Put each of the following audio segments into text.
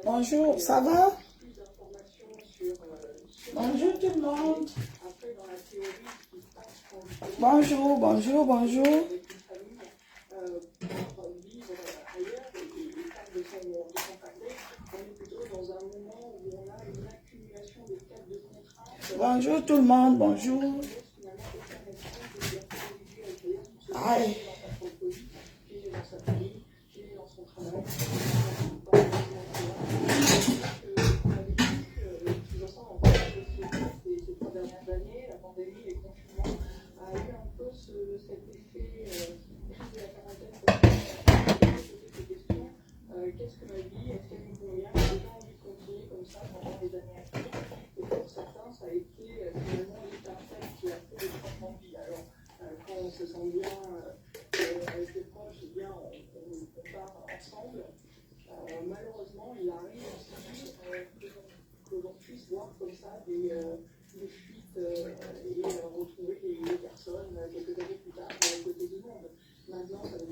Bonjour, ça va? Bonjour tout le monde. Bonjour, bonjour, bonjour. Bonjour tout le monde, bonjour. Aïe.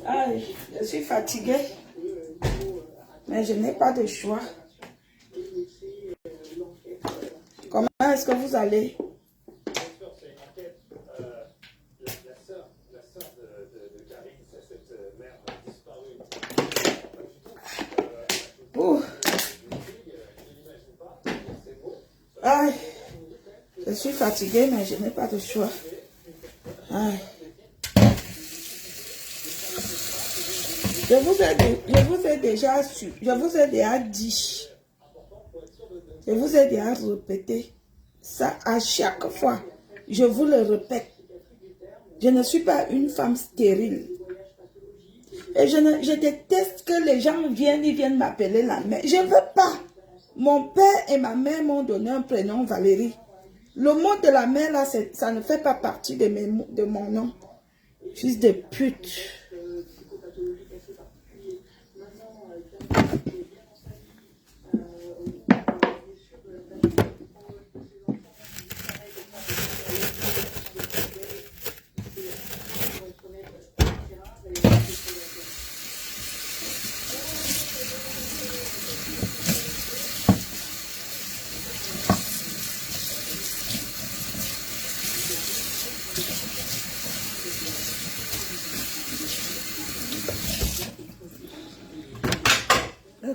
Aïe, je suis fatiguée, mais je n'ai pas de choix. Comment est-ce que vous allez? Ouh. Aïe, je suis fatiguée, mais je n'ai pas de choix. Aïe. Je vous ai déjà dit, je vous ai déjà répété ça à chaque fois. Je vous le répète. Je ne suis pas une femme stérile. Et je déteste que les gens viennent m'appeler la mère. Je ne veux pas. Mon père et ma mère m'ont donné un prénom, Valérie. Le mot de la mère, là, ça ne fait pas partie de mon nom. Fils de pute.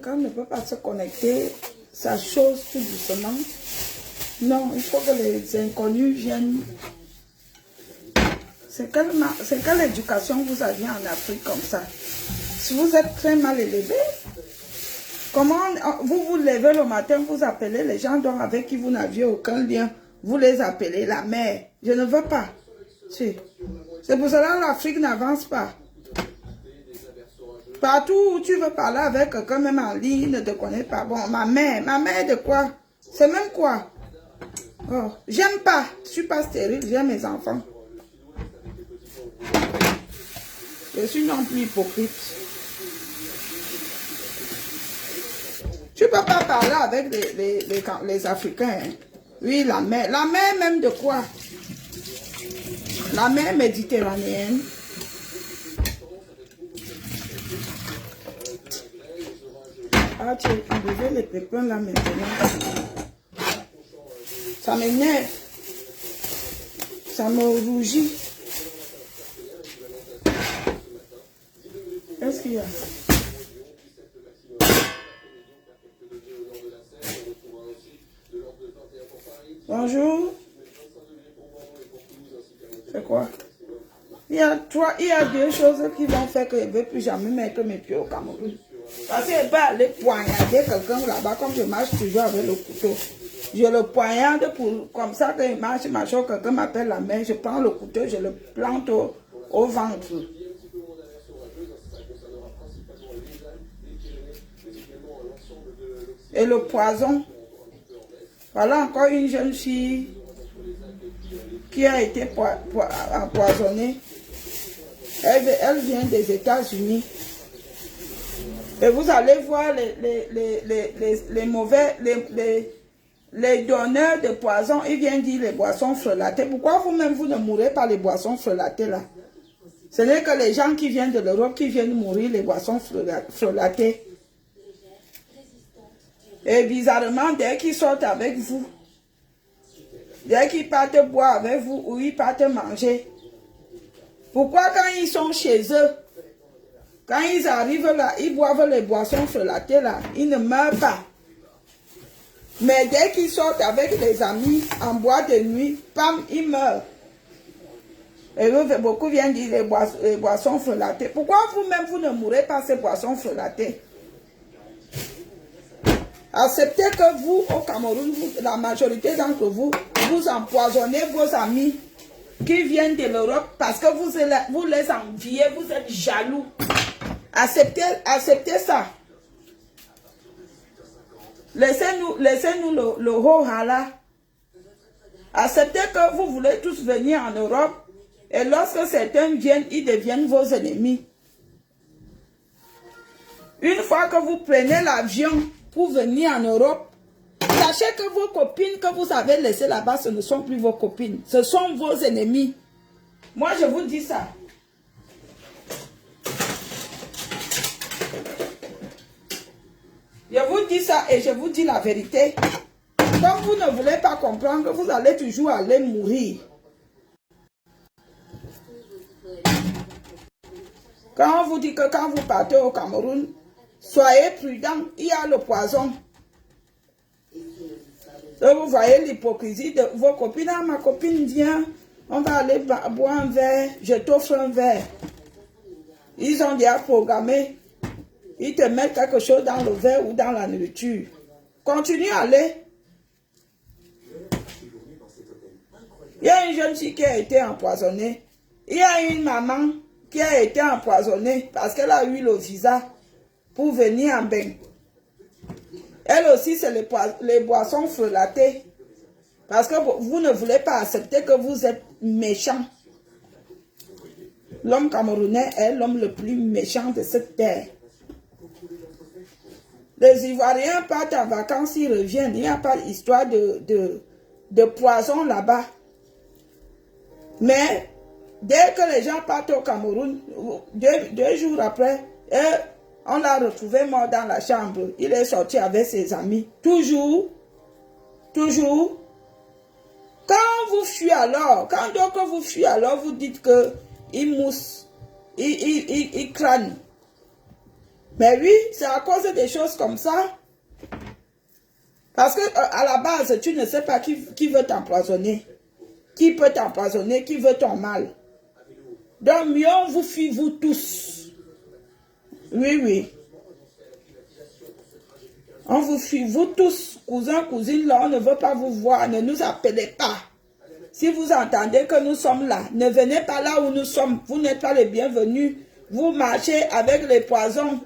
Quand on ne peut pas se connecter, ça chose tout doucement. Non, il faut que les inconnus viennent. C'est quelle éducation vous aviez en Afrique comme ça? Si vous êtes très mal élevé, comment vous levez le matin, vous appelez les gens avec qui vous n'aviez aucun lien, vous les appelez la mère. Je ne veux pas. C'est pour cela que l'Afrique n'avance pas. Partout où tu veux parler avec quelqu'un, même en ligne, ne te connaît pas. Bon, ma mère de quoi? C'est même quoi? Oh, j'aime pas. Je suis pas stérile, j'aime mes enfants. Je suis non plus hypocrite. Tu peux pas parler avec les Africains. Hein. Oui, la mer. La mer même de quoi? La mer méditerranéenne. Ah, tu as enlevé les pépins là maintenant. Ça m'énerve. Ça me rougit. Qu'est-ce qu'il y a? Bonjour. C'est quoi? Il y a deux choses qui vont faire que je ne vais plus jamais mettre mes pieds au Cameroun. Parce que je ne vais pas aller poignarder quelqu'un là-bas comme je marche toujours avec le couteau. Je le poignarde pour, comme ça que je marche, quelqu'un m'appelle la main, je prends le couteau, je le plante au ventre. Et le poison. Voilà encore une jeune fille qui a été empoisonnée. Elle vient des États-Unis. Et vous allez voir les mauvais, les donneurs de poison, ils viennent dire les boissons frelatées. Pourquoi vous-même, vous ne mourrez pas les boissons frelatées là? Ce n'est que les gens qui viennent de l'Europe qui viennent mourir les boissons frelatées. Et bizarrement, dès qu'ils sortent avec vous, dès qu'ils partent boire avec vous ou ils partent manger, pourquoi quand ils sont chez eux, quand ils arrivent là, ils boivent les boissons frelatées là, ils ne meurent pas. Mais dès qu'ils sortent avec les amis en boîte de nuit, pam, ils meurent. Et beaucoup viennent dire les boissons frelatées. Pourquoi vous-même vous ne mourrez pas ces boissons frelatées? Acceptez que vous, au Cameroun, la majorité d'entre vous, vous empoisonnez vos amis qui viennent de l'Europe parce que vous les enviez, vous êtes jaloux. Acceptez ça. Laissez-nous le ho-ha-la. Acceptez que vous voulez tous venir en Europe et lorsque certains viennent, ils deviennent vos ennemis. Une fois que vous prenez l'avion pour venir en Europe, sachez que vos copines que vous avez laissées là-bas, ce ne sont plus vos copines. Ce sont vos ennemis. Moi, je vous dis ça. Je vous dis ça et je vous dis la vérité. Comme vous ne voulez pas comprendre, vous allez toujours aller mourir. Quand on vous dit que quand vous partez au Cameroun, soyez prudents, il y a le poison. Donc vous voyez l'hypocrisie de vos copines. Ah, ma copine vient, on va aller boire un verre, je t'offre un verre. Ils ont déjà programmé. Ils te mettent quelque chose dans le verre ou dans la nourriture. Continue à aller. Il y a une jeune fille qui a été empoisonnée. Il y a une maman qui a été empoisonnée parce qu'elle a eu le visa pour venir en bain. Elle aussi, c'est les boissons frelatées. Parce que vous ne voulez pas accepter que vous êtes méchant. L'homme camerounais est l'homme le plus méchant de cette terre. Les Ivoiriens partent en vacances, ils reviennent. Il n'y a pas d'histoire de poison là-bas. Mais dès que les gens partent au Cameroun, deux jours après, on l'a retrouvé mort dans la chambre. Il est sorti avec ses amis. Toujours. Quand vous fuyez alors, quand donc vous fuyez alors, vous dites que il mousse, il crâne. Mais oui, c'est à cause des choses comme ça. Parce que à la base, tu ne sais pas qui veut t'empoisonner. Qui peut t'empoisonner, qui veut ton mal. Donc mieux on vous fuit vous tous. Oui. On vous fuit vous tous, cousins, cousines, là, on ne veut pas vous voir, ne nous appelez pas. Si vous entendez que nous sommes là, ne venez pas là où nous sommes. Vous n'êtes pas les bienvenus. Vous marchez avec les poisons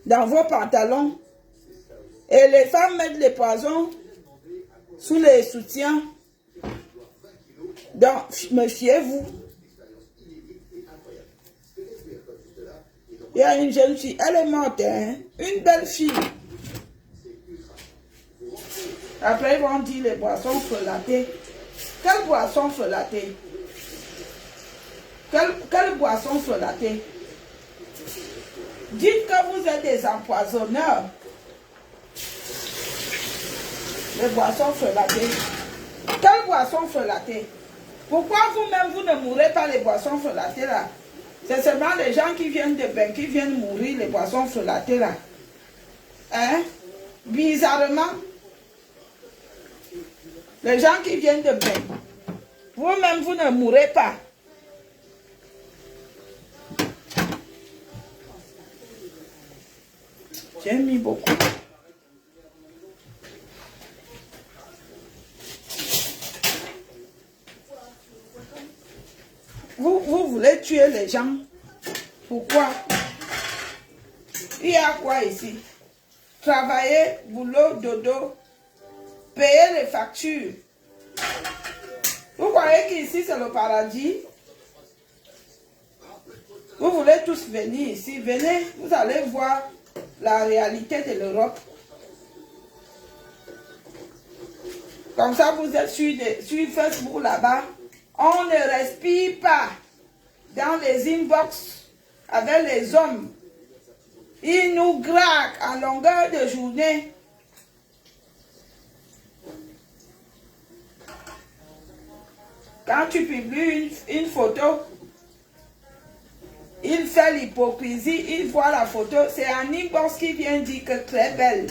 dans vos pantalons. Et les femmes mettent les poisons sous les soutiens. Donc, méfiez-vous. Il y a une jeune fille, elle est morte, hein? Une belle fille. Après, ils vont dire les boissons frelatées. Quelle boisson frelatée? Quelle boisson frelatée? Dites que vous êtes des empoisonneurs. Les boissons frelatées. Quelle boisson frelatée? Pourquoi vous-même, vous ne mourrez pas les boissons frelatées là? C'est seulement les gens qui viennent de bain, qui viennent mourir les boissons frelatées là. Hein? Bizarrement, les gens qui viennent de bain, vous-même, vous ne mourrez pas. J'ai mis beaucoup. Vous voulez tuer les gens. Pourquoi? Il y a quoi ici? Travailler, boulot, dodo, payer les factures. Vous croyez qu'ici c'est le paradis? Vous voulez tous venir ici. Venez, vous allez voir la réalité de l'Europe. Comme ça, vous êtes sur Facebook là-bas. On ne respire pas dans les inbox avec les hommes. Ils nous graquent en longueur de journée. Quand tu publies une photo, il fait l'hypocrisie, il voit la photo, c'est un inbox qui vient dire que très belle.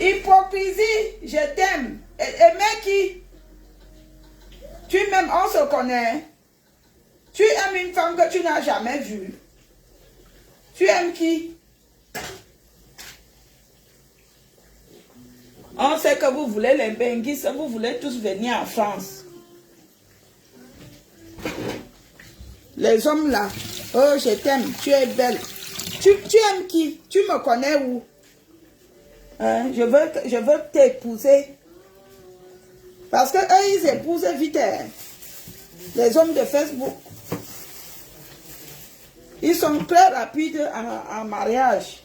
Hypocrisie, je t'aime. Aimer qui? Tu m'aimes, on se connaît. Tu aimes une femme que tu n'as jamais vue. Tu aimes qui? On sait que vous voulez les benguistes, vous voulez tous venir en France. Les hommes là, oh je t'aime, tu es belle. Tu aimes qui? Tu me connais où? Hein? Je veux t'épouser. Parce que eux, ils épousent vite. Hein? Les hommes de Facebook. Ils sont très rapides en mariage.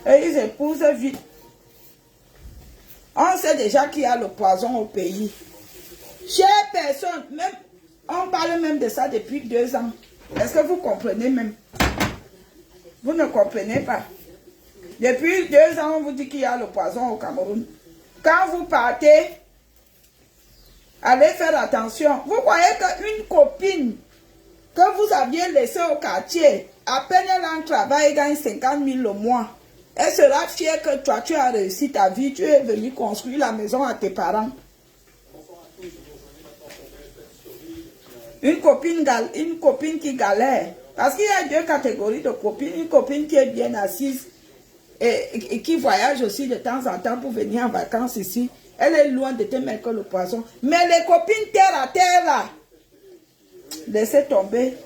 Et ils épousent vite. On sait déjà qu'il y a le poison au pays. Chère personne, même, on parle même de ça depuis 2 ans. Est-ce que vous comprenez même? Vous ne comprenez pas. Depuis 2 ans, on vous dit qu'il y a le poison au Cameroun. Quand vous partez, allez faire attention. Vous croyez qu'une copine que vous aviez laissée au quartier, à peine elle a un travail et gagne 50 000 le mois, elle sera fière que toi, tu as réussi ta vie, tu es venu construire la maison à tes parents. Une copine qui galère. Parce qu'il y a 2 catégories de copines. Une copine qui est bien assise et qui voyage aussi de temps en temps pour venir en vacances ici. Elle est loin de te mettre que le poisson. Mais les copines terre à terre là, laissez tomber.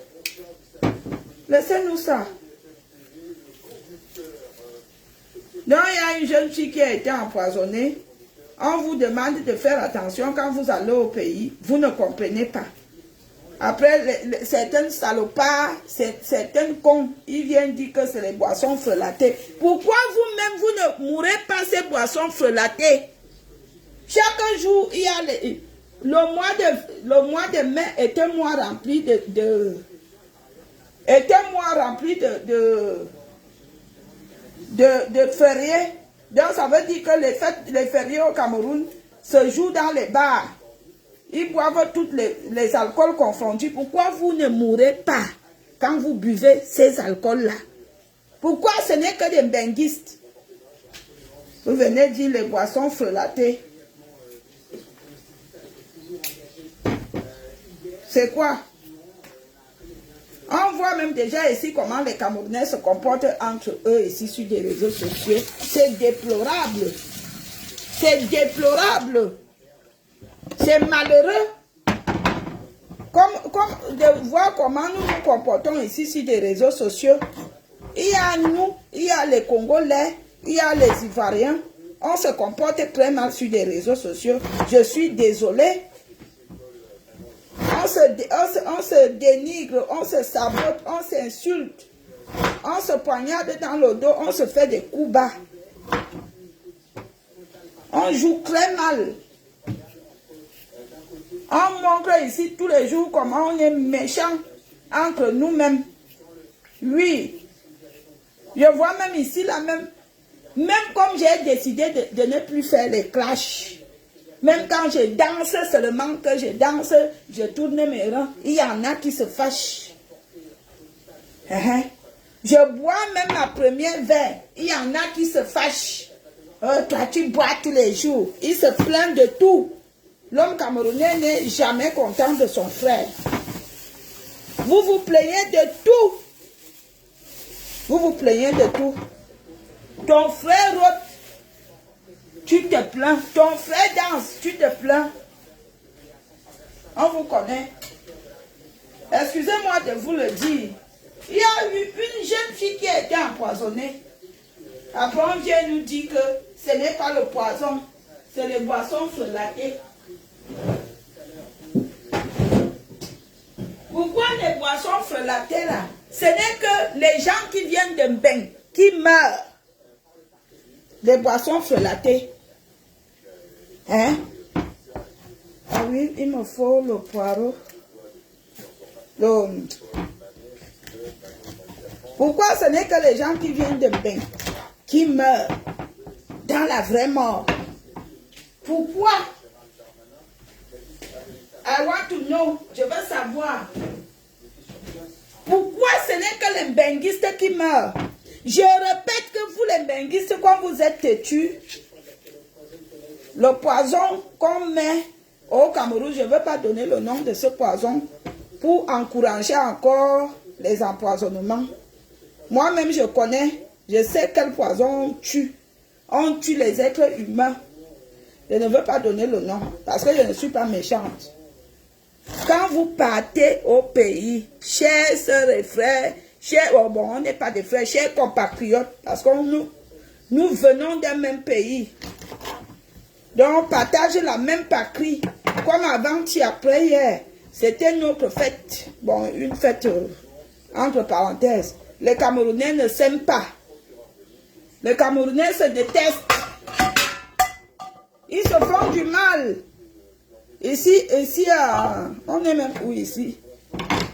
Laissez-nous ça. Donc il y a une jeune fille qui a été empoisonnée. On vous demande de faire attention quand vous allez au pays. Vous ne comprenez pas. Après, certaines salopards, certains cons, ils viennent dire que c'est les boissons frelatées. Pourquoi vous-même, vous ne mourrez pas ces boissons frelatées? Chaque jour, il y a le mois de mai est un mois rempli de fériés. Donc, ça veut dire que les fériés au Cameroun se jouent dans les bars. Ils boivent tous les alcools confondus. Pourquoi vous ne mourrez pas quand vous buvez ces alcools-là? Pourquoi ce n'est que des benguistes? Vous venez dire les boissons frelatées. C'est quoi? On voit même déjà ici comment les Camerounais se comportent entre eux ici sur des réseaux sociaux. C'est déplorable. C'est déplorable. C'est malheureux. Comme de voir comment nous nous comportons ici sur des réseaux sociaux. Il y a nous, il y a les Congolais, il y a les Ivoiriens. On se comporte très mal sur des réseaux sociaux. Je suis désolée. On se dénigre, on se sabote, on s'insulte. On se poignarde dans le dos, on se fait des coups bas. On joue très mal. On montre ici tous les jours comment on est méchant entre nous-mêmes. Oui. Je vois même ici, là, même comme j'ai décidé de ne plus faire les clashs. Même quand je danse seulement, que je danse, je tourne mes rangs. Il y en a qui se fâchent. Je bois même ma première verre. Il y en a qui se fâchent. Toi, tu bois tous les jours. Il se plaint de tout. L'homme camerounais n'est jamais content de son frère. Vous vous plaignez de tout. Vous vous plaignez de tout. Ton frère rote, tu te plains. Ton frère danse, tu te plains. On vous connaît. Excusez-moi de vous le dire. Il y a eu une jeune fille qui a été empoisonnée. Après, on vient nous dire que ce n'est pas le poison, c'est les boissons frelatées. Pourquoi les boissons frelatées là? Ce n'est que les gens qui viennent de Mbeng qui meurent. Les boissons frelatées. Hein? Ah oui, il me faut le poireau. Pourquoi ce n'est que les gens qui viennent de Mbeng qui meurent dans la vraie mort? Pourquoi? I want to know. Je veux savoir. Pourquoi ce n'est que les mbenguistes qui meurent? Je répète que vous les mbenguistes, quand vous êtes têtus, le poison qu'on met au Cameroun, je ne veux pas donner le nom de ce poison pour encourager encore les empoisonnements. Moi-même, je connais, je sais quel poison on tue. On tue les êtres humains. Je ne veux pas donner le nom parce que je ne suis pas méchante. Quand vous partez au pays, chers sœurs et frères, chers, oh bon, on n'est pas des frères, chers compatriotes, parce que nous venons d'un même pays. Donc on partage la même patrie. Comme avant-hier, hier, c'était notre fête. Bon, une fête entre parenthèses. Les Camerounais ne s'aiment pas. Les Camerounais se détestent. Ils se font du mal. Ici, on est même où ici?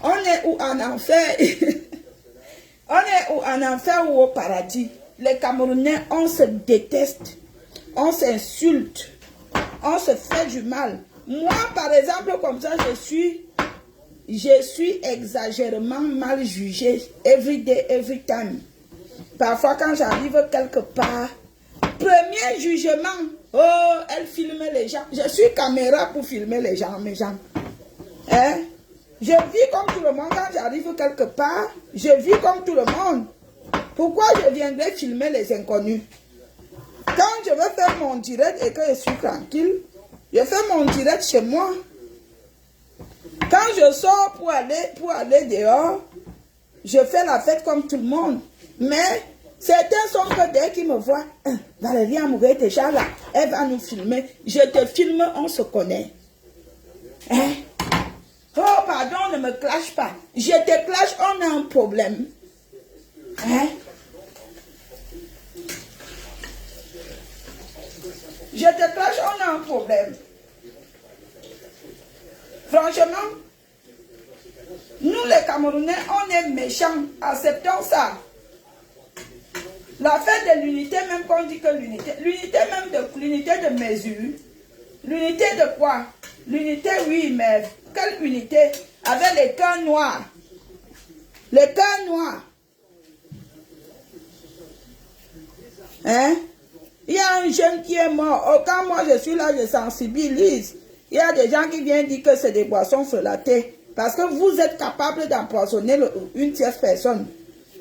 On est où en enfer? On est où en enfer ou au paradis? Les Camerounais, on se déteste. On s'insulte. On se fait du mal. Moi, par exemple, comme ça, je suis exagérément mal jugée. Every day, every time. Parfois, quand j'arrive quelque part, premier jugement, oh, elle filme les gens. Je suis caméra pour filmer les gens, mes gens. Hein? Je vis comme tout le monde. Quand j'arrive quelque part, je vis comme tout le monde. Pourquoi je viendrais filmer les inconnus? Quand je veux faire mon direct et que je suis tranquille, je fais mon direct chez moi. Quand je sors pour aller dehors, je fais la fête comme tout le monde. Mais certains sont que dès qu'ils me voient, Valérie Amouré déjà là, elle va nous filmer. Je te filme, on se connaît. Hein? Oh, pardon, ne me clash pas. Je te clash, on a un problème. Hein? Je te clash, on a un problème. Franchement, nous les Camerounais, on est méchants. Acceptons ça. La fête de l'unité, même qu'on dit que l'unité même de l'unité de mesure. L'unité de quoi? L'unité, oui, mais quelle unité? Avec les cœurs noirs. Les cœurs noirs. Hein? Il y a un jeune qui est mort. Oh, quand moi je suis là, je sensibilise. Il y a des gens qui viennent dire que c'est des boissons frelatées. Parce que vous êtes capable d'empoisonner une tierce personne.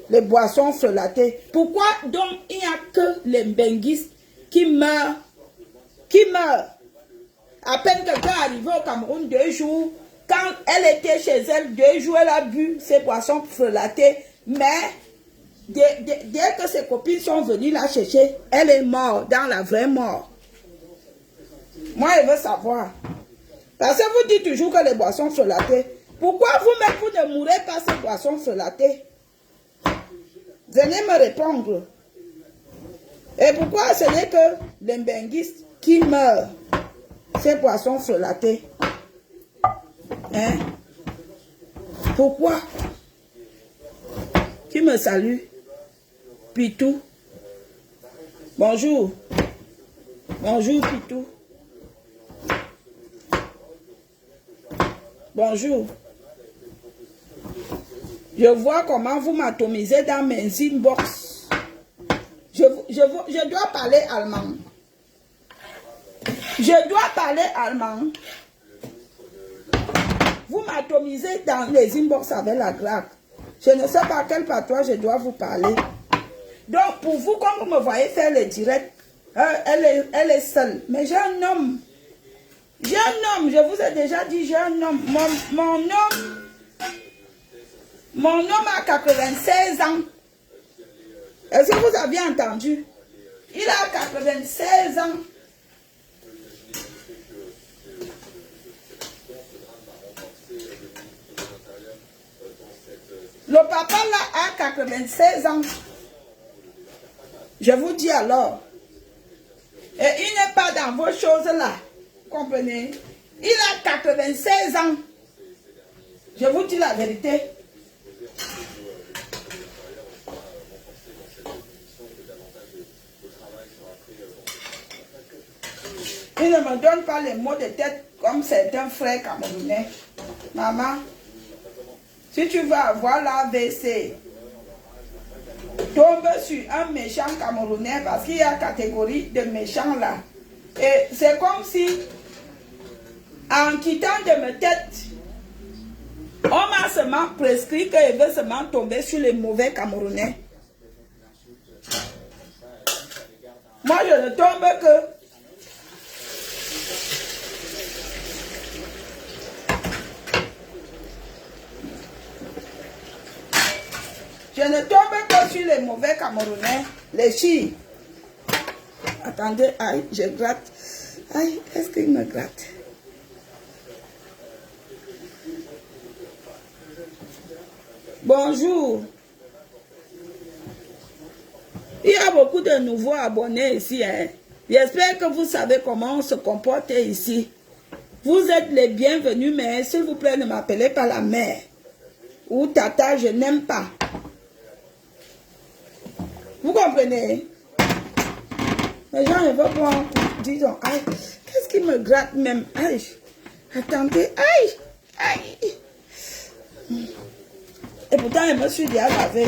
Les boissons frelatées. Pourquoi donc il n'y a que les mbenguistes qui meurent? Qui meurent? À peine quelqu'un est arrivé au Cameroun 2 jours. Quand elle était chez elle 2 jours, elle a bu ces boissons frelatées. Mais dès que ses copines sont venues la chercher, elle est morte dans la vraie mort. Moi, je veux savoir. Parce que vous dites toujours que les boissons frelatées. Pourquoi vous-même, vous ne mourrez pas ces boissons frelatées? Venez me répondre. Et pourquoi ce n'est que les mbenguistes qui meurt. Ces poissons frelatés. Hein? Pourquoi? Qui me salue? Pitou. Bonjour. Bonjour, Pitou. Bonjour. Je vois comment vous m'atomisez dans mes inbox. Je dois parler allemand. Je dois parler allemand. Vous m'atomisez dans les inbox avec la grappe. Je ne sais pas quel patois je dois vous parler. Donc, pour vous, quand vous me voyez faire les directs, elle est seule. Mais j'ai un homme. J'ai un homme. Je vous ai déjà dit, j'ai un homme. Mon homme a 96 ans. Est-ce que vous avez entendu? Il a 96 ans. Le papa là a 96 ans. Je vous dis alors. Et il n'est pas dans vos choses là. Comprenez? Il a 96 ans. Je vous dis la vérité. Il ne me donne pas les mots de tête comme certains frères camerounais. Maman, si tu veux avoir l'AVC, tombe sur un méchant camerounais parce qu'il y a catégorie de méchants là. Et c'est comme si, en quittant de ma tête, on m'a seulement prescrit qu'il veut seulement tomber sur les mauvais camerounais. Moi, je ne tombe que... Je ne tombe que sur les mauvais Camerounais, les filles. Attendez, aïe, je gratte. Aïe, est-ce qu'il me gratte? Bonjour. Il y a beaucoup de nouveaux abonnés ici. Hein. J'espère que vous savez comment on se comporte ici. Vous êtes les bienvenus, mais s'il vous plaît, ne m'appelez pas la mère. Ou tata, je n'aime pas. Vous comprenez? Les gens ne veulent pas, disons, aïe, qu'est-ce qui me gratte même? Aïe, attendez, aïe, aïe. Et pourtant, je me suis déjà lavé.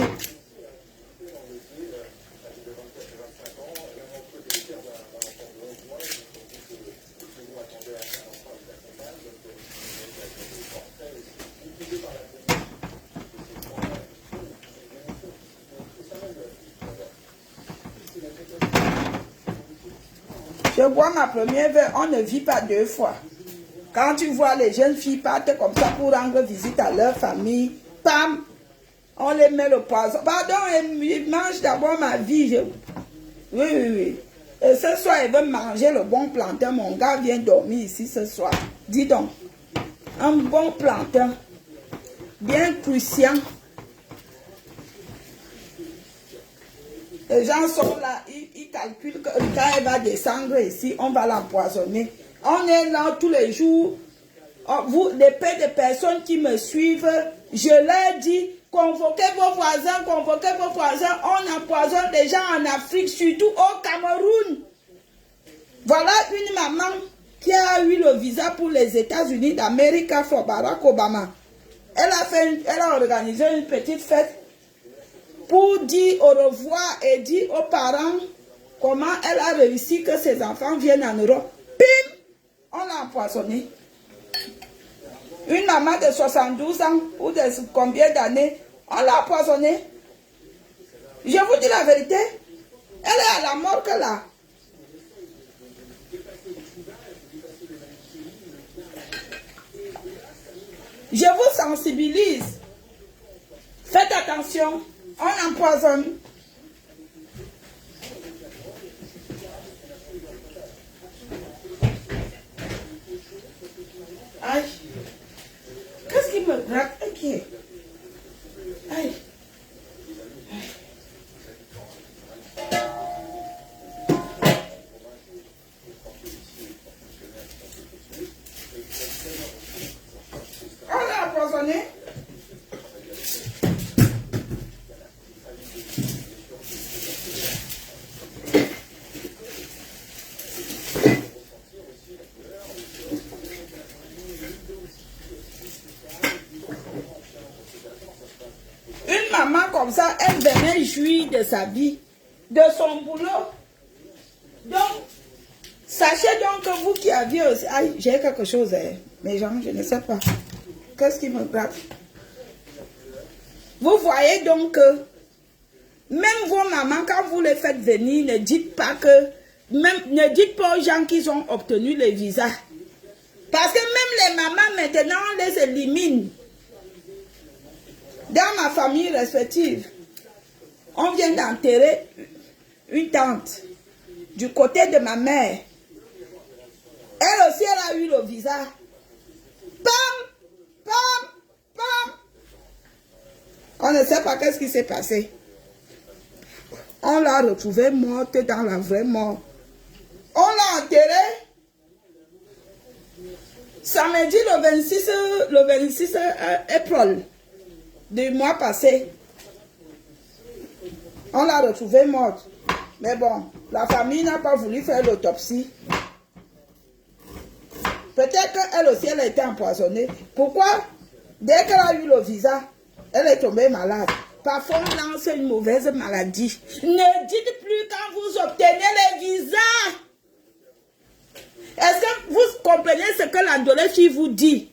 Je bois ma première verre, on ne vit pas deux fois. Quand tu vois les jeunes filles partent comme ça pour rendre visite à leur famille, pam, on les met le poison. Pardon, ils mangent d'abord ma vie. Oui, oui, oui. Et ce soir, ils veulent manger le bon plantain. Mon gars vient dormir ici ce soir. Dis donc, un bon plantain, bien crucial. Les gens sont là, ils calculent que quand elle va descendre ici, on va l'empoisonner. On est là tous les jours. Vous, les peu de personnes qui me suivent, je leur dis, convoquez vos voisins, convoquez vos voisins. On empoisonne des gens en Afrique, surtout au Cameroun. Voilà une maman qui a eu le visa pour les États-Unis d'Amérique pour Barack Obama. Elle a organisé une petite fête pour dire au revoir et dire aux parents comment elle a réussi que ses enfants viennent en Europe. Bim! On l'a empoisonné. Une maman de 72 ans ou de combien d'années, on l'a empoisonnée. Je vous dis la vérité, elle est à la morgue là. Je vous sensibilise. Faites attention. On empoisonne. Aïe. Qu'est-ce qui me gratte? Ok. Aïe. jouit de sa vie, de son boulot. Donc, sachez donc que vous qui aviez aussi... Aïe, j'ai quelque chose, hein, mes gens, je ne sais pas. Qu'est-ce qui me gratte? Vous voyez donc que même vos mamans, quand vous les faites venir, ne dites pas que... ne dites pas aux gens qu'ils ont obtenu les visas. Parce que même les mamans, maintenant, on les élimine. Dans ma famille respective, on vient d'enterrer une tante du côté de ma mère. Elle aussi, elle a eu le visa. Pam, pam, pam. On ne sait pas qu'est-ce qui s'est passé. On l'a retrouvée morte dans la vraie mort. On l'a enterrée samedi le 26 avril du mois passé. On l'a retrouvée morte. Mais bon, la famille n'a pas voulu faire l'autopsie. Peut-être qu'elle aussi, elle a été empoisonnée. Pourquoi? Dès qu'elle a eu le visa, elle est tombée malade. Parfois, on lance une mauvaise maladie. Ne dites plus quand vous obtenez les visas. Est-ce que vous comprenez ce que l'Andolechi vous dit?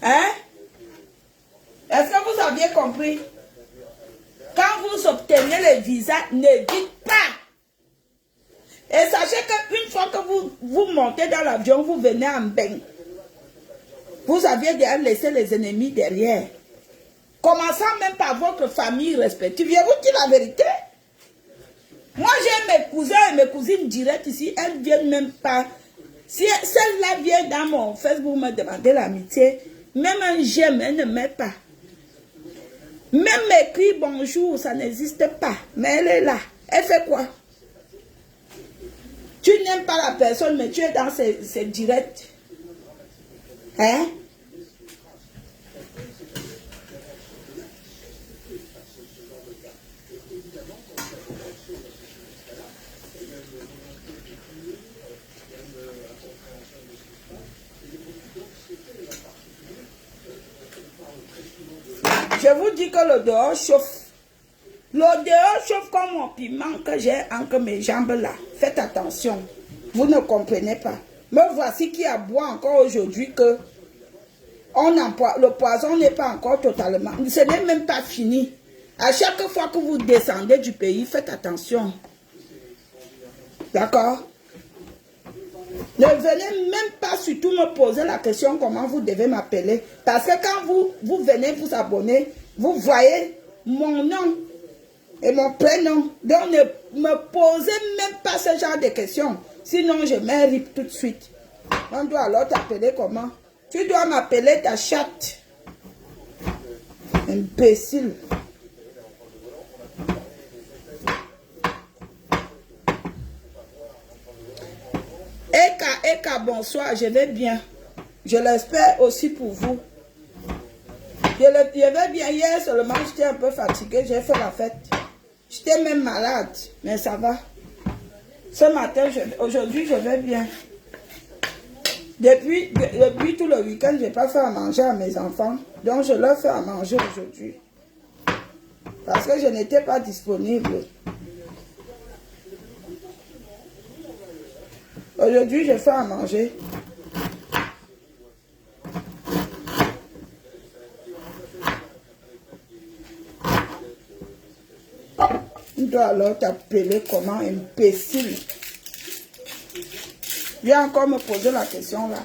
Hein? Est-ce que vous aviez compris? Quand vous obtenez les visas, ne dites pas. Et sachez qu'une fois que vous montez dans l'avion, vous venez en bain. Vous aviez déjà laissé les ennemis derrière. Commençant même par votre famille respective. Je vous dis la vérité. Moi, j'ai mes cousins et mes cousines directes ici. Elles ne viennent même pas. Si celle-là vient dans mon Facebook me demander l'amitié, même un j'aime, elle ne met pas. Même m'écrire bonjour, ça n'existe pas. Mais elle est là. Elle fait quoi? Tu n'aimes pas la personne, mais tu es dans ses directs. Hein? Je vous dis que le dehors chauffe. Le dehors chauffe comme mon piment que j'ai entre mes jambes là. Faites attention. Vous ne comprenez pas. Me voici qui aboie encore aujourd'hui que le poison n'est pas encore totalement. Ce n'est même pas fini. À chaque fois que vous descendez du pays, faites attention. D'accord? Ne venez même pas surtout me poser la question comment vous devez m'appeler. Parce que quand vous venez vous abonner, vous voyez mon nom et mon prénom. Donc ne me posez même pas ce genre de questions. Sinon je mérite tout de suite. On doit alors t'appeler comment? Tu dois m'appeler ta chatte. Imbécile. Eka, bonsoir, je vais bien. Je l'espère aussi pour vous. Je vais bien. Hier seulement, j'étais un peu fatiguée, j'ai fait la fête. J'étais même malade, mais ça va. Ce matin, aujourd'hui, je vais bien. Depuis tout le week-end, je n'ai pas fait à manger à mes enfants. Donc, je leur fais à manger aujourd'hui. Parce que je n'étais pas disponible. Aujourd'hui, je fais à manger. On doit alors t'appeler comment? Imbécile. Viens encore me poser la question là.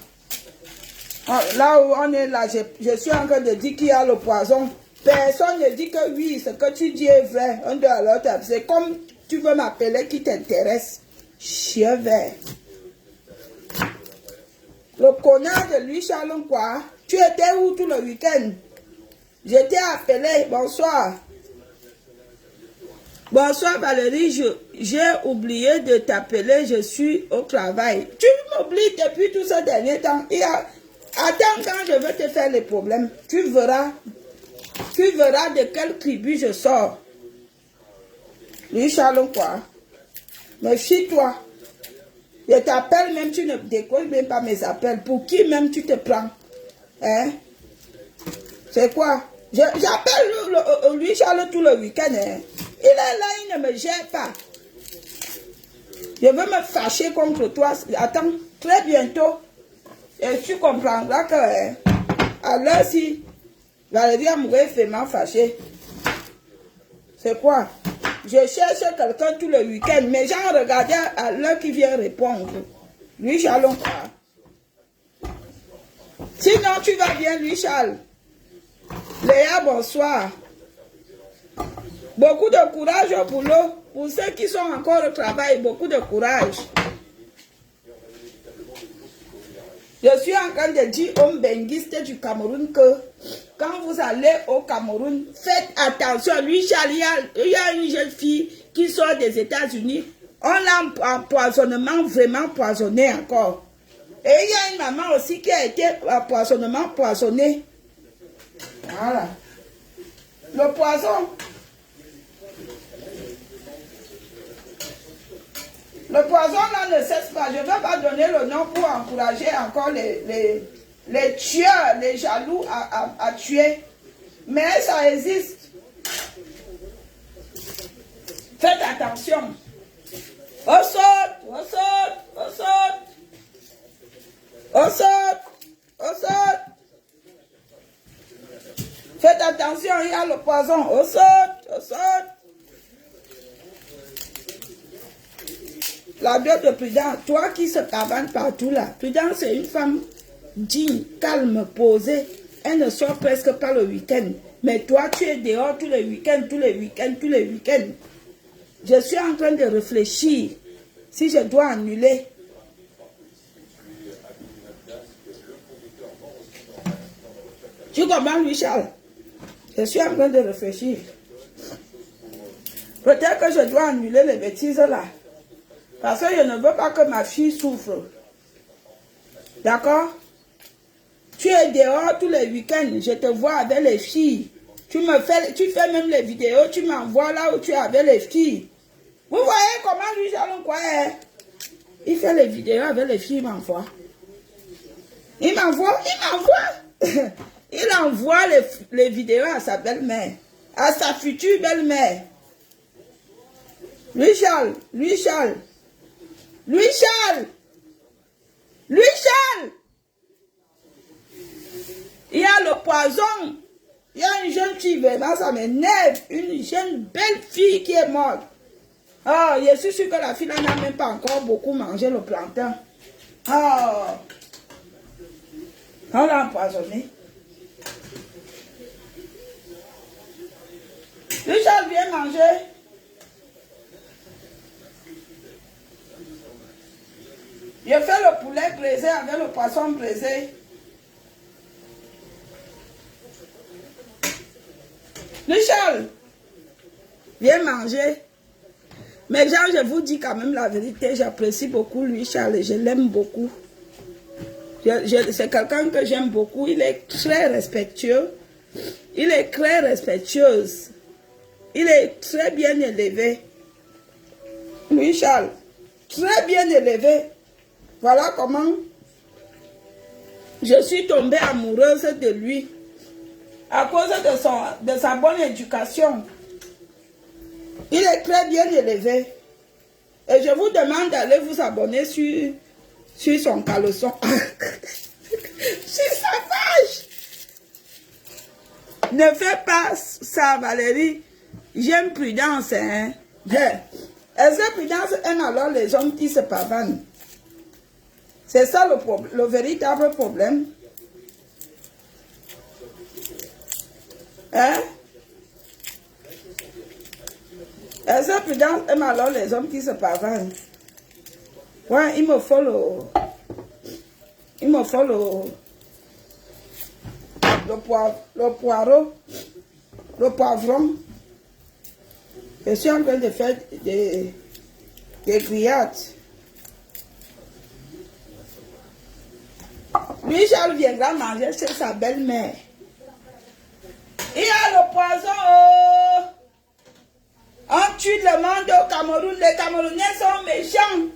Là où on est là, je suis en train de dire qu'il y a le poison. Personne ne dit que oui, ce que tu dis est vrai. On doit alors t'appeler. C'est comme tu veux m'appeler qui t'intéresse. Chien vert. Le connard de lui, Charles, quoi? Tu étais où tout le week-end? J'étais appelé. Bonsoir. Bonsoir Valérie, j'ai oublié de t'appeler, je suis au travail. Tu m'oublies depuis tout ce dernier temps. Attends quand je vais te faire les problèmes. Tu verras de quelle tribu je sors. Lui, Charles, quoi? Méfie-toi. Je t'appelle même, tu ne décroches même pas mes appels. Pour qui même tu te prends? Hein? C'est quoi? J'appelle lui Charles tout le week-end. Hein. Il est là, il ne me gère pas. Je veux me fâcher contre toi. Attends, très bientôt. Et tu comprendras que hein, à l'heure-ci, Valérie Amoureux fait mal fâché. C'est quoi? Je cherche quelqu'un tout le week-end, mais j'ai regardé à l'heure qui vient répondre. Lui, Charles, quoi? Sinon, tu vas bien, lui, Charles. Léa, bonsoir. Beaucoup de courage au boulot. Pour ceux qui sont encore au travail, beaucoup de courage. Je suis en train de dire aux benguistes du Cameroun que quand vous allez au Cameroun, faites attention. Lui, Charles, il y a une jeune fille qui sort des États-Unis. On l'a empoisonnement vraiment poisonné encore. Et il y a une maman aussi qui a été empoisonnement poisonnée. Voilà. Le poison. Le poison là ne cesse pas. Je ne vais pas donner le nom pour encourager encore les tueurs, les jaloux à tuer. Mais ça existe. Faites attention. On saute, on saute, on saute. On saute, on saute. Faites attention, il y a le poison. On saute, on saute. La dot de Prudence, toi qui se cabane partout là. Prudence est une femme digne, calme, posée. Elle ne sort presque pas le week-end. Mais toi, tu es dehors tous les week-ends, tous les week-ends, tous les week-ends. Je suis en train de réfléchir si je dois annuler. Tu comprends, lui, Charles? Je suis en train de réfléchir. Peut-être que je dois annuler les bêtises là. Parce que je ne veux pas que ma fille souffre. D'accord? Tu es dehors tous les week-ends. Je te vois avec les filles. Tu fais même les vidéos. Tu m'envoies là où tu es avec les filles. Vous voyez comment lui, Charles, quoi est? Il fait les vidéos avec les filles, il m'envoie. Il m'envoie. Il envoie les vidéos à sa belle-mère. À sa future belle-mère. Lui, Charles. Lui, Charles. Lui, Charles. Lui, Charles. Il y a le poison. Il y a une jeune fille, vraiment, ça m'énerve. Une jeune belle fille qui est morte. Oh, je suis sûre que la fille n'a même pas encore beaucoup mangé le plantain. Oh. On l'a empoisonné. Lui, Charles, viens manger. Je fais le poulet braisé avec le poisson braisé. Lui, Charles, viens manger. Mais genre, je vous dis quand même la vérité, j'apprécie beaucoup lui, Charles, et je l'aime beaucoup. C'est quelqu'un que j'aime beaucoup, il est très respectueux. Il est très respectueux. Il est très bien élevé. Lui, Charles, très bien élevé. Voilà comment je suis tombée amoureuse de lui. À cause de sa bonne éducation. Il est très bien élevé. Et je vous demande d'aller vous abonner sur son caleçon. Sur sa page. Ne fais pas ça, Valérie. J'aime Prudence. Hein? Est-ce que Prudence aime alors les hommes qui se pavanent? C'est ça le véritable problème. Hein? Est-ce que Prudence aime alors les hommes qui se pavanent? Ouais, il me faut le poivron. Je suis en train de faire des grillades. Lui, Charles viendra manger chez sa belle-mère. Il y a le poison. Oh. On tue le monde au Cameroun. Les Camerounais sont méchants.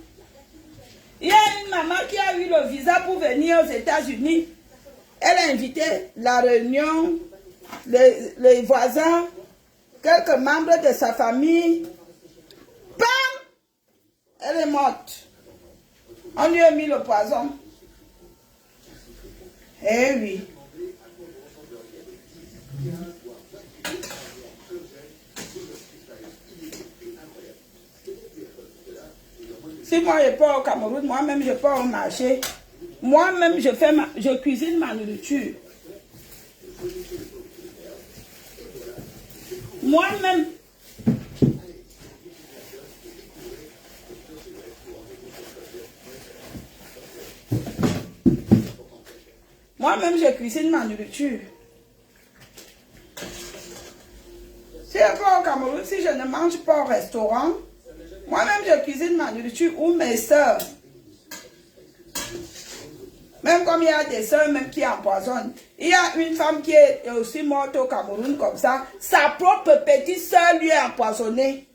Il y a une maman qui a eu le visa pour venir aux États-Unis. Elle a invité la réunion les voisins, quelques membres de sa famille. Bam! Elle est morte. On lui a mis le poison. Eh oui. Si moi je pars au Cameroun, moi-même je pars au marché. Moi-même je cuisine ma nourriture. Moi-même. Moi-même je cuisine ma nourriture. Si je pars au Cameroun, si je ne mange pas au restaurant, moi-même je cuisine ma nourriture ou mes soeurs. Même comme il y a des soeurs même qui empoisonnent. Il y a une femme qui est aussi morte au Cameroun comme ça. Sa propre petite soeur lui a empoisonné.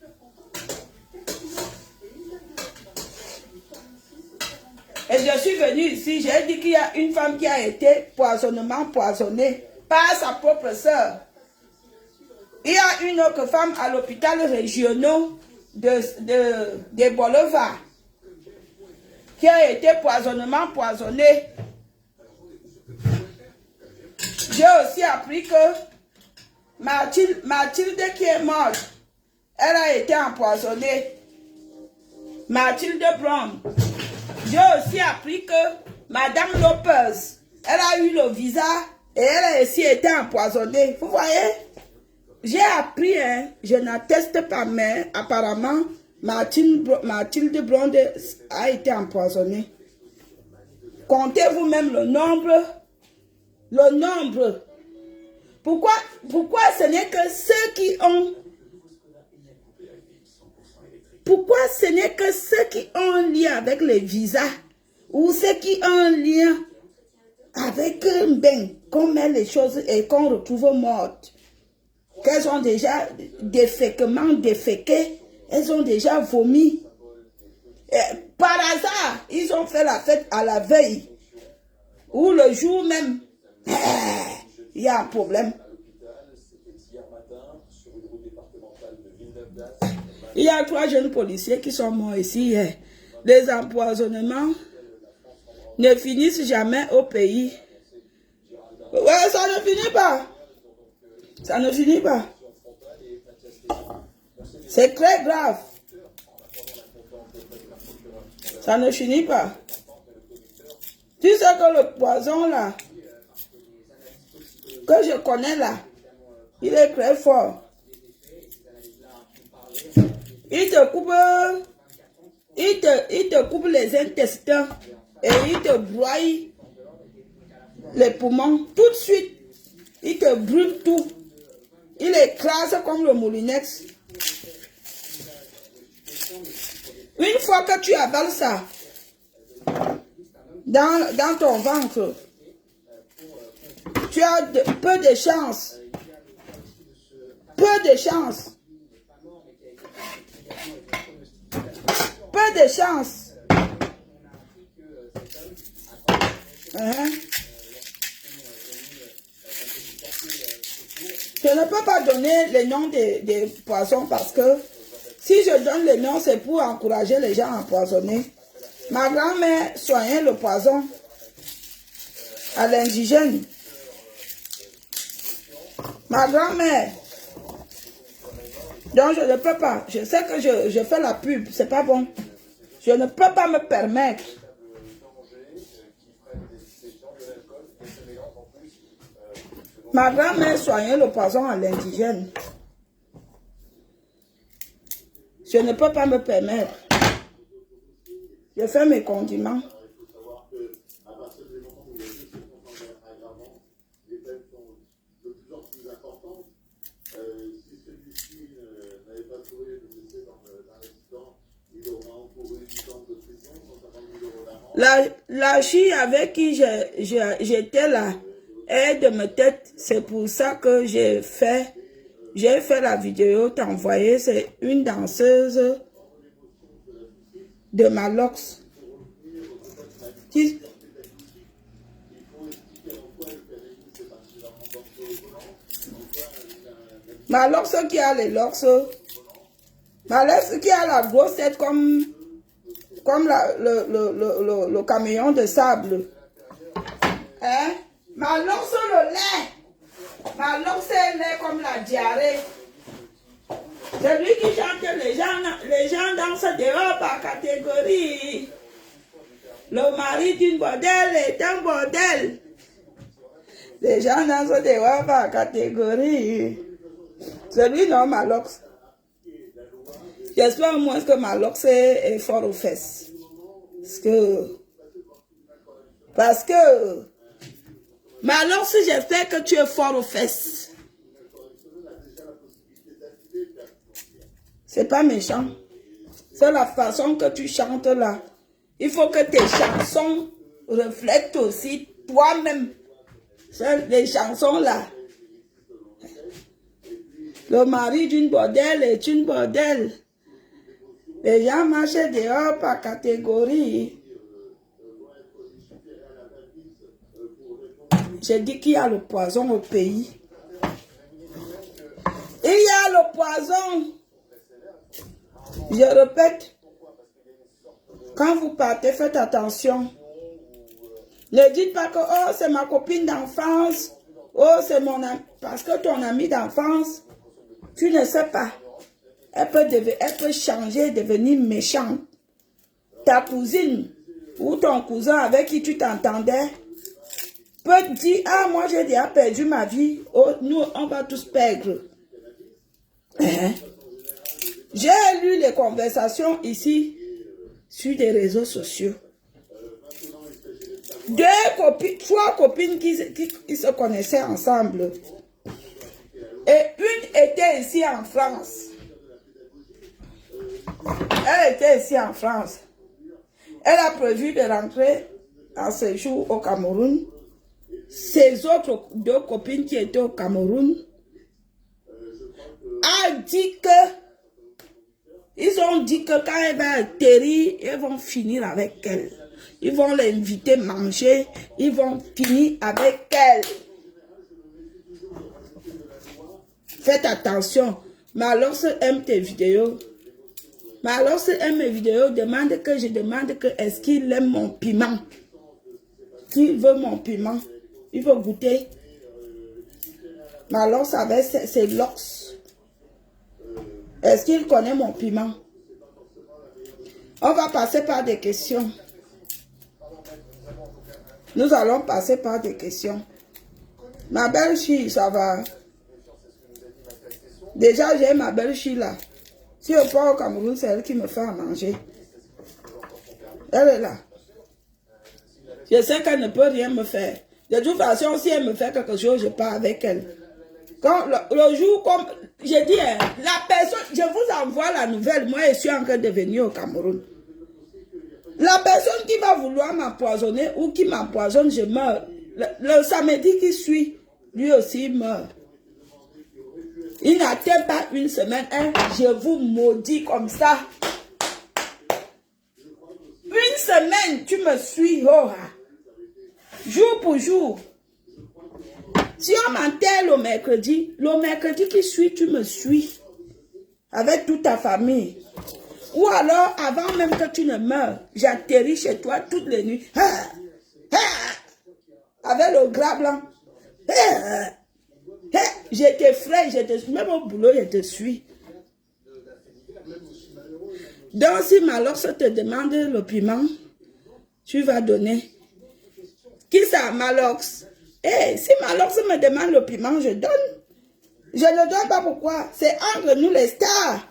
Et je suis venue ici, j'ai dit qu'il y a une femme qui a été poisonnée par sa propre soeur. Il y a une autre femme à l'hôpital régional de Bolova qui a été poisonnée. J'ai aussi appris que Mathilde qui est morte, elle a été empoisonnée. Mathilde Brown. J'ai aussi appris que Madame Lopez, elle a eu le visa et elle a aussi été empoisonnée. Vous voyez? J'ai appris, hein, je n'atteste pas, mais apparemment, Mathilde Brown a été empoisonnée. Comptez vous-même le nombre. Le nombre. Pourquoi ce n'est que ceux qui ont... Pourquoi ce n'est que ceux qui ont un lien avec les visas ou ceux qui ont un lien avec un bain, qu'on met les choses et qu'on retrouve mortes, qu'elles ont déjà déféquées, elles ont déjà vomi. Et par hasard, ils ont fait la fête à la veille ou le jour même. Il y a un problème. Il y a 3 jeunes policiers qui sont morts ici hier. Les empoisonnements ne finissent jamais au pays. Ouais, ça ne finit pas. Ça ne finit pas. C'est très grave. Ça ne finit pas. Tu sais que le poison là, que je connais là, il est très fort. Il te coupe les intestins et il te broie les poumons. Tout de suite, il te brûle tout. Il écrase comme le moulinex. Une fois que tu avales ça dans ton ventre, tu as peu de chance. Peu de chance. Peu de chance. Je ne peux pas donner les noms des poissons parce que si je donne les noms, c'est pour encourager les gens à empoisonner. Ma grand-mère soignait le poison à l'indigène. Ma grand-mère. Donc je ne peux pas. Je sais que je fais la pub, c'est pas bon. Je ne peux pas me permettre. Ma grand-mère soignait le poison à l'indigène. Je ne peux pas me permettre. Je fais mes condiments. La fille avec qui j'étais là est de ma tête. C'est pour ça que j'ai fait la vidéo t'envoyer. C'est une danseuse de Malox. Malox qui a les lox. Malox qui a la grosse tête comme le camion de sable. Hein? Malox le lait. Malox c'est lait comme la diarrhée. C'est lui qui chante les gens dansent dehors par catégorie. Le mari d'une bordel est un bordel. Les gens dansent dehors par catégorie. C'est lui, non, Malox. J'espère au moins que Malox est fort aux fesses. Parce que Malox, j'espère que tu es fort aux fesses. C'est pas méchant. C'est la façon que tu chantes là. Il faut que tes chansons reflètent aussi toi-même. C'est les chansons là. Le mari d'une bordel est une bordel. Les gens marchent dehors par catégorie. J'ai dit qu'il y a le poison au pays. Il y a le poison. Je répète, quand vous partez, faites attention. Ne dites pas que oh, c'est ma copine d'enfance, oh, c'est mon ami. Parce que ton ami d'enfance, tu ne sais pas. Elle peut changer, devenir méchante. Ta cousine ou ton cousin avec qui tu t'entendais peut te dire, ah, moi j'ai déjà perdu ma vie, oh, nous on va tous perdre. J'ai lu les conversations ici sur des réseaux sociaux. 3 copines qui se connaissaient ensemble. Et une était ici en France. Elle était ici en France. Elle a prévu de rentrer en séjour au Cameroun. Ses autres 2 copines qui étaient au Cameroun ils ont dit que quand elle va atterrir, ils vont finir avec elle. Ils vont l'inviter à manger. Ils vont finir avec elle. Faites attention. Malox aime tes vidéos. Malox aime mes vidéos. Je demande que est-ce qu'il aime mon piment. Qu'il veut mon piment. Il veut goûter. Malox avec ses lox. Est-ce qu'il connaît mon piment? On va passer par des questions. Nous allons passer par des questions. Ma belle-fille, ça va. Déjà, j'ai ma belle-fille là. Si on part au Cameroun, c'est elle qui me fait à manger. Elle est là. Je sais qu'elle ne peut rien me faire. De toute façon, si elle me fait quelque chose, je pars avec elle. Quand le jour, comme j'ai dit, la personne, je vous envoie la nouvelle, moi je suis en train de venir au Cameroun. La personne qui va vouloir m'empoisonner ou qui m'empoisonne, je meurs. Le samedi qui suit, lui aussi meurt. Il n'atteint pas une semaine, je vous maudis comme ça. Une semaine, tu me suis, oh, jour pour jour. Si on m'enterre le mercredi qui suit, tu me suis. Avec toute ta famille. Ou alors, avant même que tu ne meurs, j'atterris chez toi toutes les nuits. Avec le gras blanc. Je t'effraie, même au boulot, je te suis. Donc, si Malox te demande le piment, tu vas donner. Qui ça, Malox? Si Malox me demande le piment, je donne. Je ne donne pas pourquoi. C'est entre nous les stars.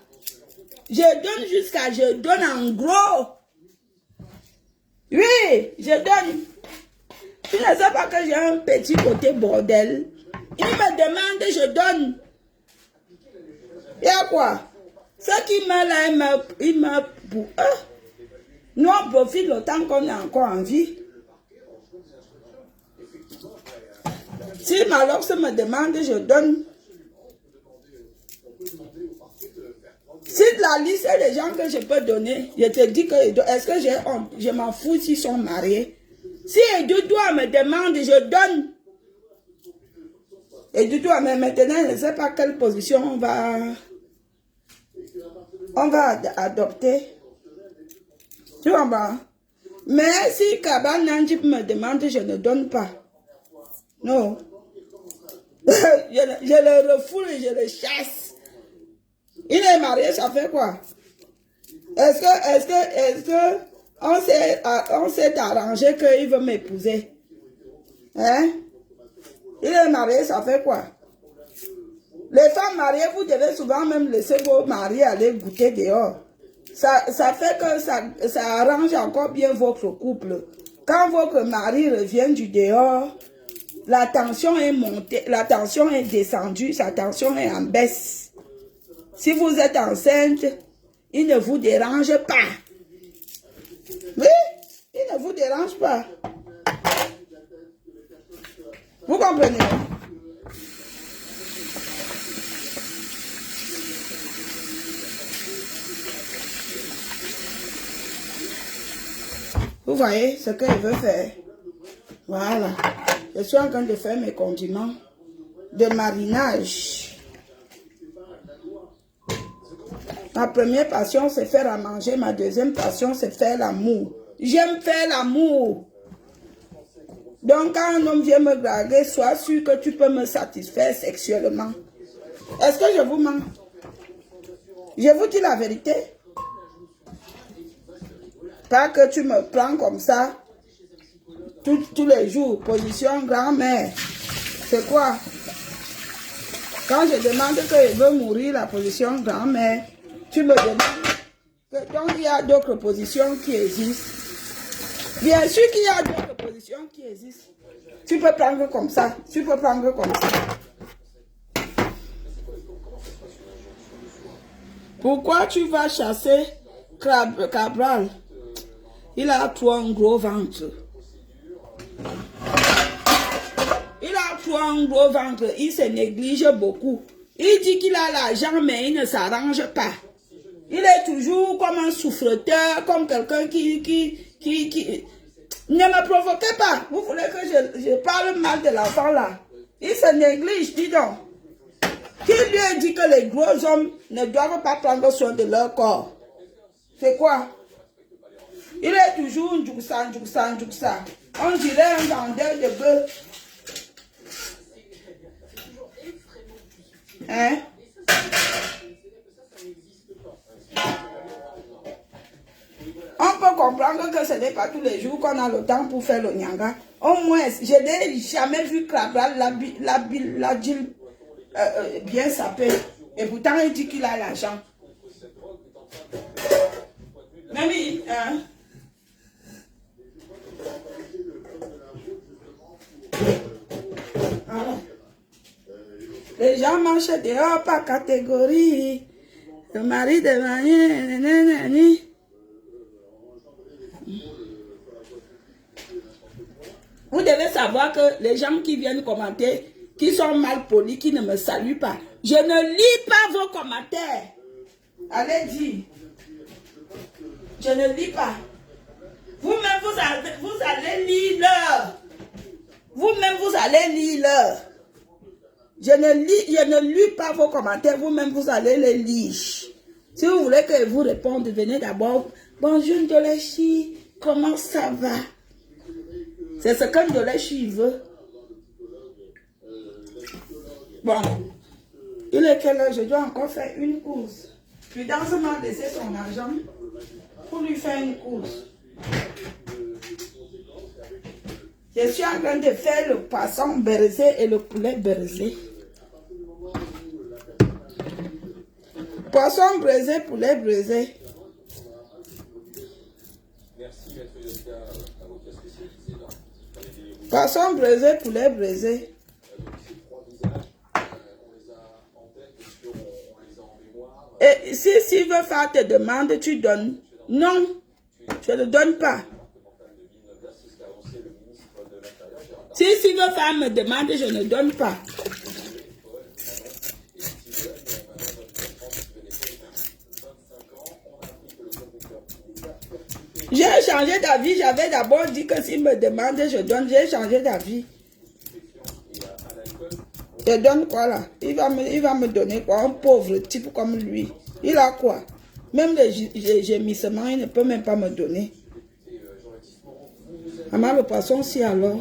Je donne en gros. Oui, je donne. Tu ne sais pas que j'ai un petit côté bordel. Il me demande, je donne. Et à quoi? Ceux qui meurent là, ils meurent pour eux. Nous, on profite le temps qu'on est encore en vie. Si Malox me demande, je donne. Si la liste des gens que je peux donner, je te dis que est-ce que j'ai honte? Je m'en fous s'ils sont mariés. Si Edu doit me demander, je donne. Et du tout, mais maintenant, je ne sais pas quelle position on va adopter. Tu vois, mais si Kabal Nandip me demande, je ne donne pas. Non. je le refoule et je le chasse. Il est marié, ça fait quoi? Est-ce que on s'est arrangé qu'il veut m'épouser? Hein? Il est marié, ça fait quoi? Les femmes mariées, vous devez souvent même laisser vos maris aller goûter dehors. Ça fait que ça arrange encore bien votre couple. Quand votre mari revient du dehors, la tension est montée, la tension est descendue, sa tension est en baisse. Si vous êtes enceinte, il ne vous dérange pas. Oui, il ne vous dérange pas. Vous comprenez? Vous voyez ce qu'il veut faire? Voilà. Je suis en train de faire mes condiments de marinage. Ma première passion, c'est faire à manger. Ma deuxième passion, c'est faire l'amour. J'aime faire l'amour. Donc, quand un homme vient me draguer, sois sûr que tu peux me satisfaire sexuellement. Est-ce que je vous mens? Je vous dis la vérité. Pas que tu me prends comme ça tous les jours. Position grand-mère. C'est quoi? Quand je demande que je veux mourir, la position grand-mère, tu me demandes que donc il y a d'autres positions qui existent. Bien sûr qu'il y a d'autres positions qui existent. Tu peux prendre comme ça. Tu peux prendre comme ça. Pourquoi tu vas chasser Cabral? Il a trop un gros ventre. Il a trop un gros ventre. Il se néglige beaucoup. Il dit qu'il a l'argent, mais il ne s'arrange pas. Il est toujours comme un souffleteur, comme quelqu'un qui... Ne me provoquez pas. Vous voulez que je parle mal de l'enfant là? Il se néglige, dis donc. Qui lui a dit que les gros hommes ne doivent pas prendre soin de leur corps? C'est quoi? Il est toujours Ndjouksa. On dirait un vendeur de bœuf. Hein? On peut comprendre que ce n'est pas tous les jours qu'on a le temps pour faire le nyanga. Au moins, je n'ai jamais vu Cabral la Gilles bien sapé. Et pourtant, il dit qu'il a l'argent. Mamie, hein? Les gens marchent dehors par catégorie. Le mari de Mani, vous devez savoir que les gens qui viennent commenter, qui sont mal polis, qui ne me saluent pas, je ne lis pas vos commentaires. Allez dire. Je ne lis pas. Vous-même, vous allez lire. Vous-même, vous allez lire. Je ne lis pas vos commentaires. Vous-même, vous allez les lire. Si vous voulez que je vous réponde, venez d'abord. Bonjour Ndolechi, comment ça va? C'est ce que Ndolechi veut. Bon. Il est quelle heure? Je dois encore faire une course. Prudence m'a laissé son argent pour lui faire une course. Je suis en train de faire le poisson braisé et le poulet braisé. Poisson braisé, poulet braisé. Poisson braisé, poulet braisé. Et si veut faire tes demandes, tu donnes. Non, je ne donne pas. Si veut faire me demande, je ne donne pas. J'ai changé d'avis. J'avais d'abord dit que s'il me demande, je donne. J'ai changé d'avis. te donne quoi là? Il va me donner quoi? Un pauvre type comme lui. Il a quoi? Même les gémissements, il ne peut même pas me donner. Maman, le poisson, si alors.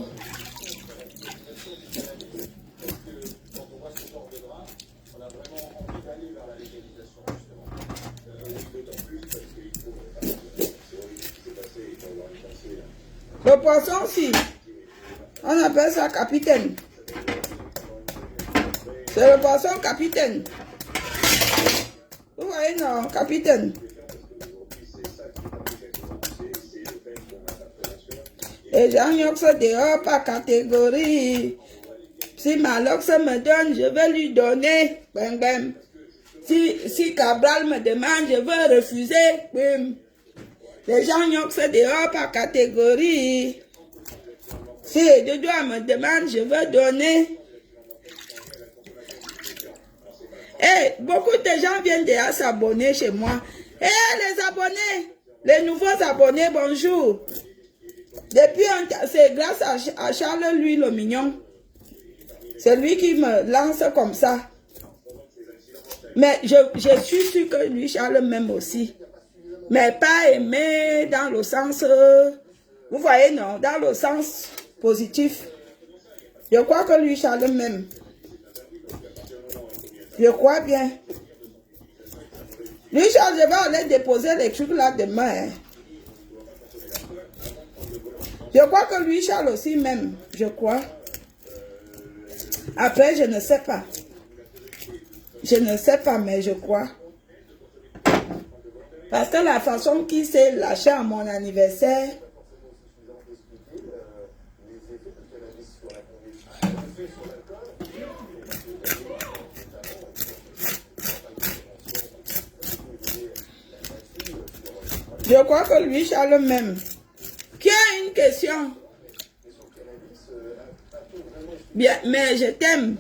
Le poisson, si. On appelle ça capitaine. C'est le poisson capitaine. Vous voyez, non, capitaine. Et j'en ça dehors par catégorie. Si Malox me donne, je vais lui donner. Bam, bam. Si Cabral me demande, je vais refuser. Bam. Les gens y ont ça dehors par catégorie. Si Dodo me demande, je vais donner. Et beaucoup de gens viennent déjà s'abonner chez moi. Et les abonnés, les nouveaux abonnés, bonjour. Depuis, c'est grâce à Charles, lui, le mignon. C'est lui qui me lance comme ça. Mais je suis sûre que lui, Charles, m'aime aussi. Mais pas aimer dans le sens, vous voyez, non, dans le sens positif. Je crois que lui, Charles, m'aime. Je crois bien. Lui, Charles, je vais aller déposer les trucs là demain. Hein. Je crois que lui, Charles aussi m'aime. Je crois. Après, je ne sais pas. Je ne sais pas, mais je crois. Parce que la façon qu'il s'est lâché à mon anniversaire, je crois que lui, Charles m'aime. Qui a une question? Bien, mais je t'aime.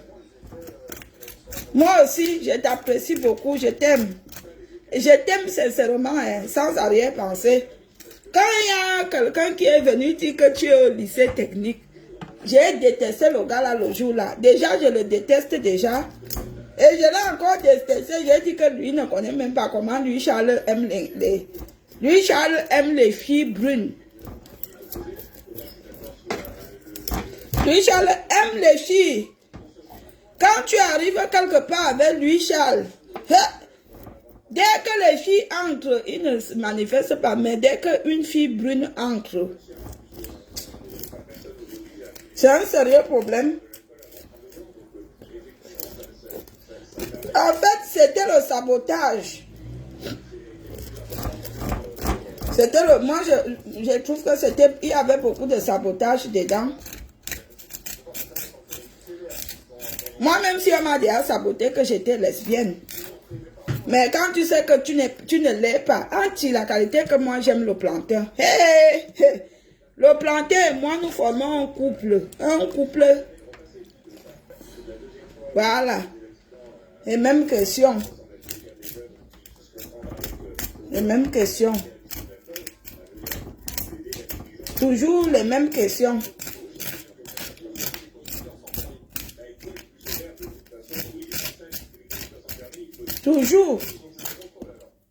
Moi aussi, je t'apprécie beaucoup, je t'aime. Je t'aime sincèrement, hein, sans arrière-pensée. Quand il y a quelqu'un qui est venu dire que tu es au lycée technique, j'ai détesté le gars là le jour là. Déjà, je le déteste déjà. Et je l'ai encore détesté. J'ai dit que lui ne connaît même pas comment lui, Charles, aime lui, Charles, aime les filles brunes. Lui, Charles, aime les filles. Quand tu arrives quelque part avec lui, Charles, dès que les filles entrent, ils ne se manifestent pas, mais dès qu'une fille brune entre, c'est un sérieux problème. En fait, c'était le sabotage. C'était le... Moi, je trouve que c'était... Il y avait beaucoup de sabotage dedans. Moi, même si on m'a déjà saboté que j'étais lesbienne. Mais quand tu sais que tu ne l'es pas, anti la qualité que moi j'aime le plantain. Hey, hey. Le plantain et moi, nous formons un couple. Un couple. Voilà. Et même question. Les mêmes questions. Toujours les mêmes questions. Toujours.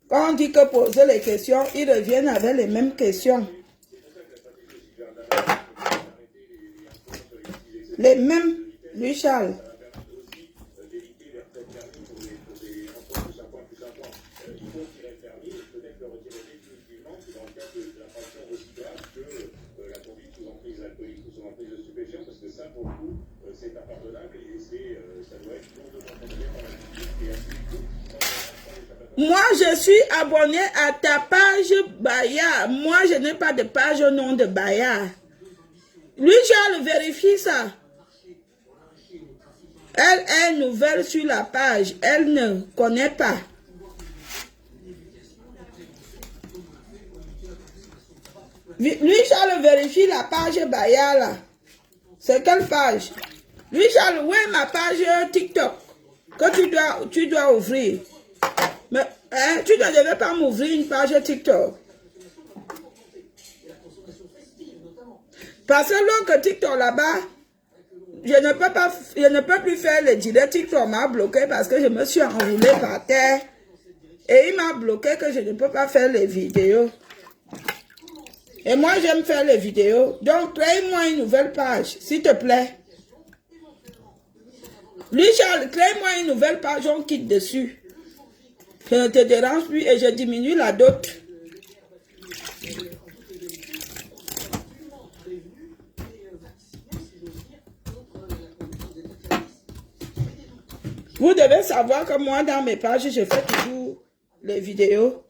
Quand on dit que poser les questions, ils reviennent avec les mêmes questions. Les mêmes, lui Charles. Moi, je suis abonné à ta page Bayard. Moi, je n'ai pas de page au nom de Bayard. Lui, Charles, vérifie ça. Elle est nouvelle sur la page. Elle ne connaît pas. Lui, Charles, vérifie la page Bayard là. C'est quelle page? Lui, Charles, où est ma page TikTok que tu dois ouvrir? Mais hein, tu ne devais pas m'ouvrir une page TikTok. Parce que l'autre TikTok là-bas, je ne peux plus faire les directs. TikTok m'a bloqué parce que je me suis enroulée par terre. Et il m'a bloqué que je ne peux pas faire les vidéos. Et moi, j'aime faire les vidéos. Donc, crée-moi une nouvelle page, s'il te plaît. Lui, Charles, crée-moi une nouvelle page, on quitte dessus. Je ne te dérange plus et je diminue la dot. Vous devez savoir que moi, dans mes pages, je fais toujours les vidéos.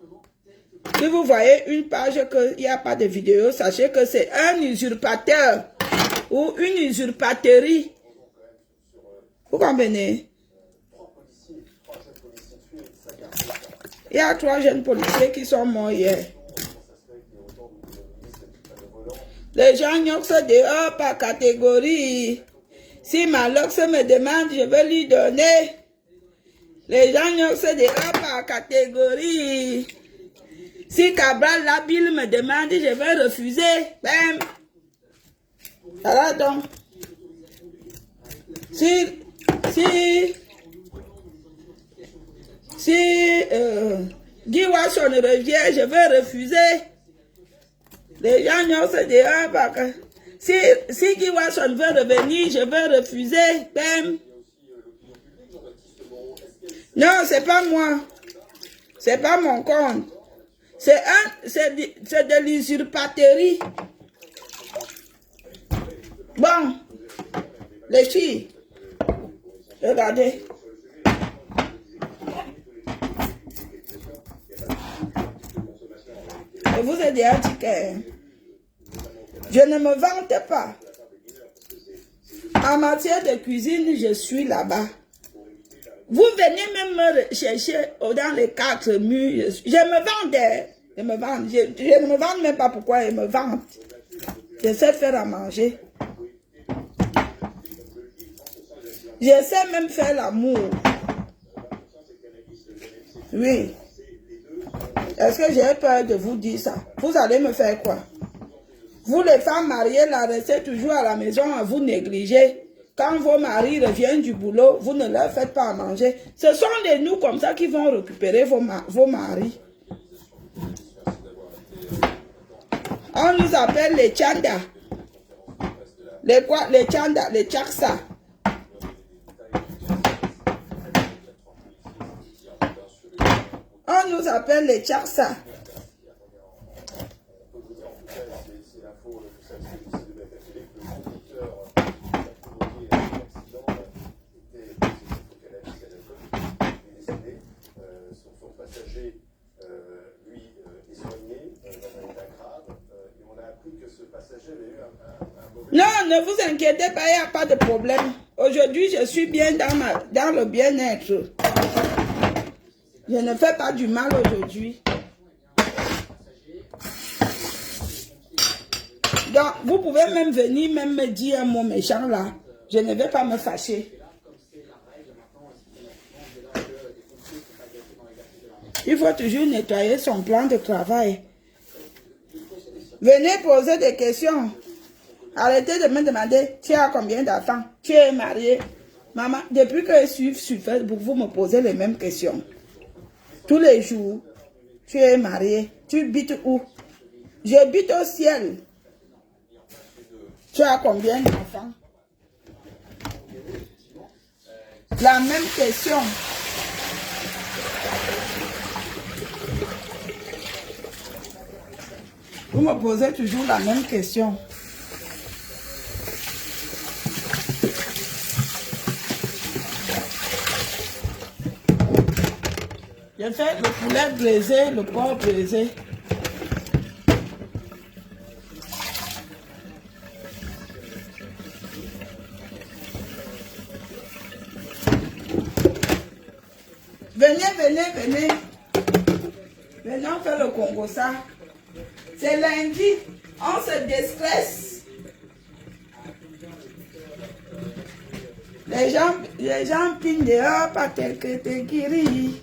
Si vous voyez une page qu'il n'y a pas de vidéo, sachez que c'est un usurpateur ou une usurpaterie. Vous comprenez? Il y a 3 jeunes policiers qui sont morts hier. Les gens n'ont se dehors par catégorie. Si Malox me demande, je vais lui donner. Les gens n'ont se dehors par catégorie. Si Cabral Labille me demande, je vais refuser. Bam. Voilà donc. Si Guy Watson revient, je vais refuser. Les gens n'ont se dehors par catégorie. Si Guy Watson veut revenir, je vais refuser. Bam. Non, c'est pas moi. C'est pas mon compte. C'est de l'usurpaterie. Bon, les filles, regardez. Je vous ai déjà dit que je ne me vante pas. En matière de cuisine, je suis là-bas. Vous venez même me chercher dans les 4 murs. Je me vante. Je ne me vante même pas pourquoi je me vante. Je sais faire à manger. Je sais même faire l'amour. Oui. Est-ce que j'ai peur de vous dire ça? Vous allez me faire quoi? Vous les femmes mariées, là, restez toujours à la maison à vous négliger. Quand vos maris reviennent du boulot, vous ne leur faites pas à manger. Ce sont les nous comme ça qui vont récupérer vos maris. On nous appelle les tchanda. Les quoi? Les tchanda, les tchaksa. On nous appelle les tchaksa. Non, ne vous inquiétez pas, il n'y a pas de problème. Aujourd'hui, je suis bien dans le bien-être. Je ne fais pas du mal aujourd'hui. Donc, vous pouvez même venir, même me dire un mot méchant là. Je ne vais pas me fâcher. Il faut toujours nettoyer son plan de travail. Venez poser des questions. Arrêtez de me demander, tu as combien d'enfants? Tu es marié? Maman, depuis que je suis sur Facebook, vous me posez les mêmes questions. Tous les jours, tu es marié. Tu habites où? J'habite au ciel. Tu as combien d'enfants? La même question. Vous me posez toujours la même question. Je fais le poulet braisé, le porc braisé. Venez. Venez, on fait le Congo ça. C'est lundi, on se déstresse. Les gens pinent dehors par quelques guéris.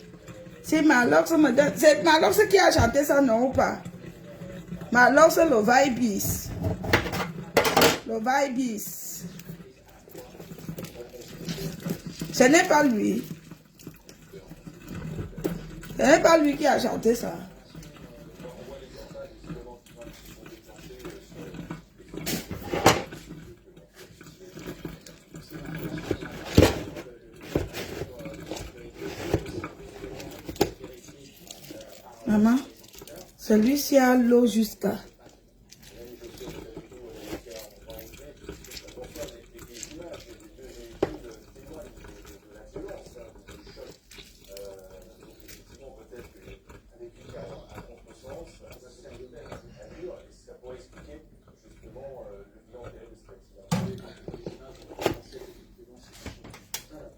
C'est Malox me donne. C'est Malox qui a chanté ça, non ou pas? Malox le vibes. Le vibes. Ce n'est pas lui. Ce n'est pas lui qui a chanté ça. Maman, celui-ci a l'eau jusqu'à...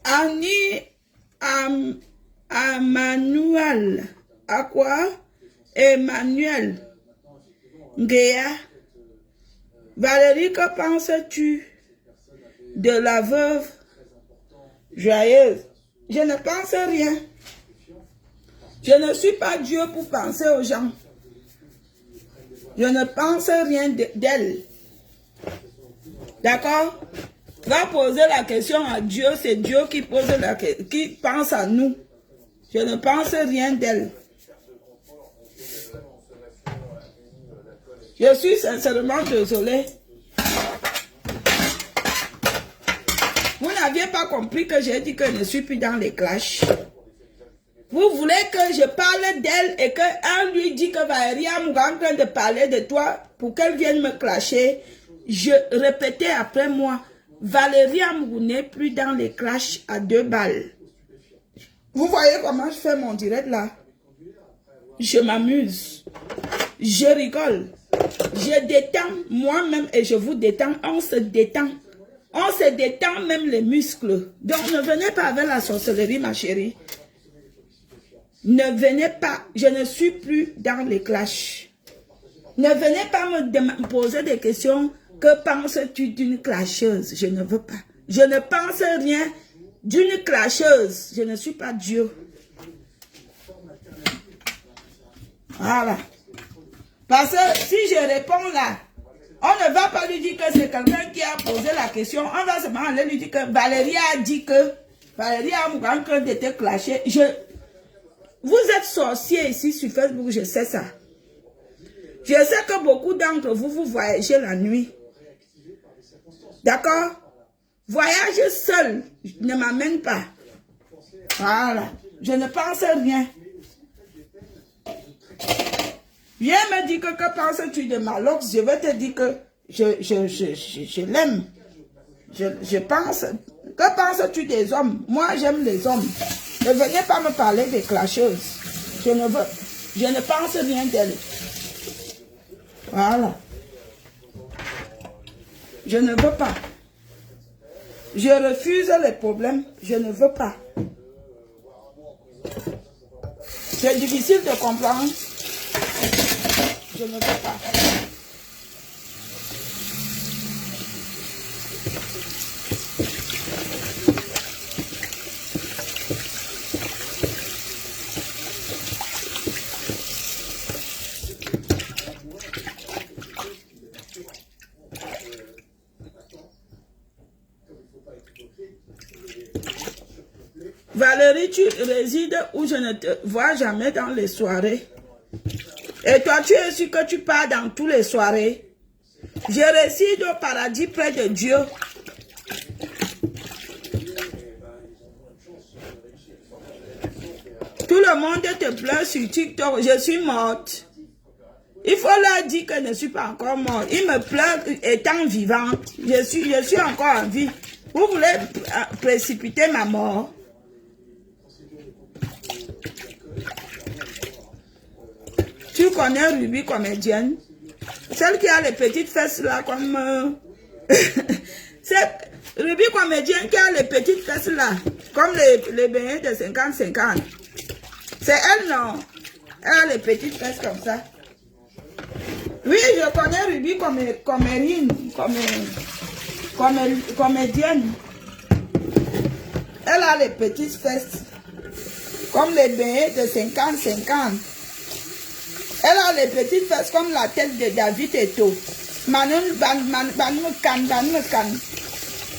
Annie Emmanuel. À quoi? Emmanuel. Ngea. Valérie, que penses-tu de la veuve joyeuse? Je ne pense rien. Je ne suis pas Dieu pour penser aux gens. Je ne pense rien d'elle. D'accord? Va poser la question à Dieu, c'est Dieu qui pose qui pense à nous. Je ne pense rien d'elle. Je suis sincèrement désolée. Vous n'aviez pas compris que j'ai dit que je ne suis plus dans les clashs. Vous voulez que je parle d'elle et qu'elle lui dit que Valérie est en train de parler de toi pour qu'elle vienne me clasher. Je répétais après moi, Valérie Amou n'est plus dans les clashs à 2 balles. Vous voyez comment je fais mon direct là? Je m'amuse. Je rigole. Je détends moi-même et je vous détends. On se détend. On se détend même les muscles. Donc ne venez pas avec la sorcellerie, ma chérie. Ne venez pas. Je ne suis plus dans les clashs. Ne venez pas me poser des questions. Que penses-tu d'une clasheuse? Je ne veux pas. Je ne pense rien d'une clasheuse. Je ne suis pas Dieu. Voilà. Parce que si je réponds là, on ne va pas lui dire que c'est quelqu'un qui a posé la question. On va seulement aller lui dire que Valérie a dit que Valérie a en train de te clasher. Vous êtes sorciers ici sur Facebook, je sais ça. Je sais que beaucoup d'entre vous, vous voyagez la nuit. D'accord? Voyager seul ne m'amène pas. Voilà. Je ne pense rien. Viens me dire que penses-tu de Malox? Je vais te dire que je l'aime. Je pense. Que penses-tu des hommes? Moi, j'aime les hommes. Ne venez pas me parler des clasheuses. Je ne pense rien d'elle. Voilà. Je ne veux pas. Je refuse les problèmes. Je ne veux pas. C'est difficile de comprendre. Je ne veux pas. Valérie, tu résides où je ne te vois jamais dans les soirées. Et toi, tu es sûr que tu pars dans toutes les soirées. Je réside au paradis près de Dieu. Tout le monde te pleure sur TikTok. Je suis morte. Il faut leur dire que je ne suis pas encore morte. Ils me pleurent étant vivante. Je suis encore en vie. Vous voulez précipiter ma mort? Tu connais Ruby comédienne? Celle qui a les petites fesses là comme... C'est Ruby comédienne qui a les petites fesses là. Comme les beignets de 50-50. C'est elle, non? Elle a les petites fesses comme ça. Oui, je connais Ruby comédienne. Elle a les petites fesses. Comme les beignets de 50-50. Elle a les petites fesses comme la tête de David Eto.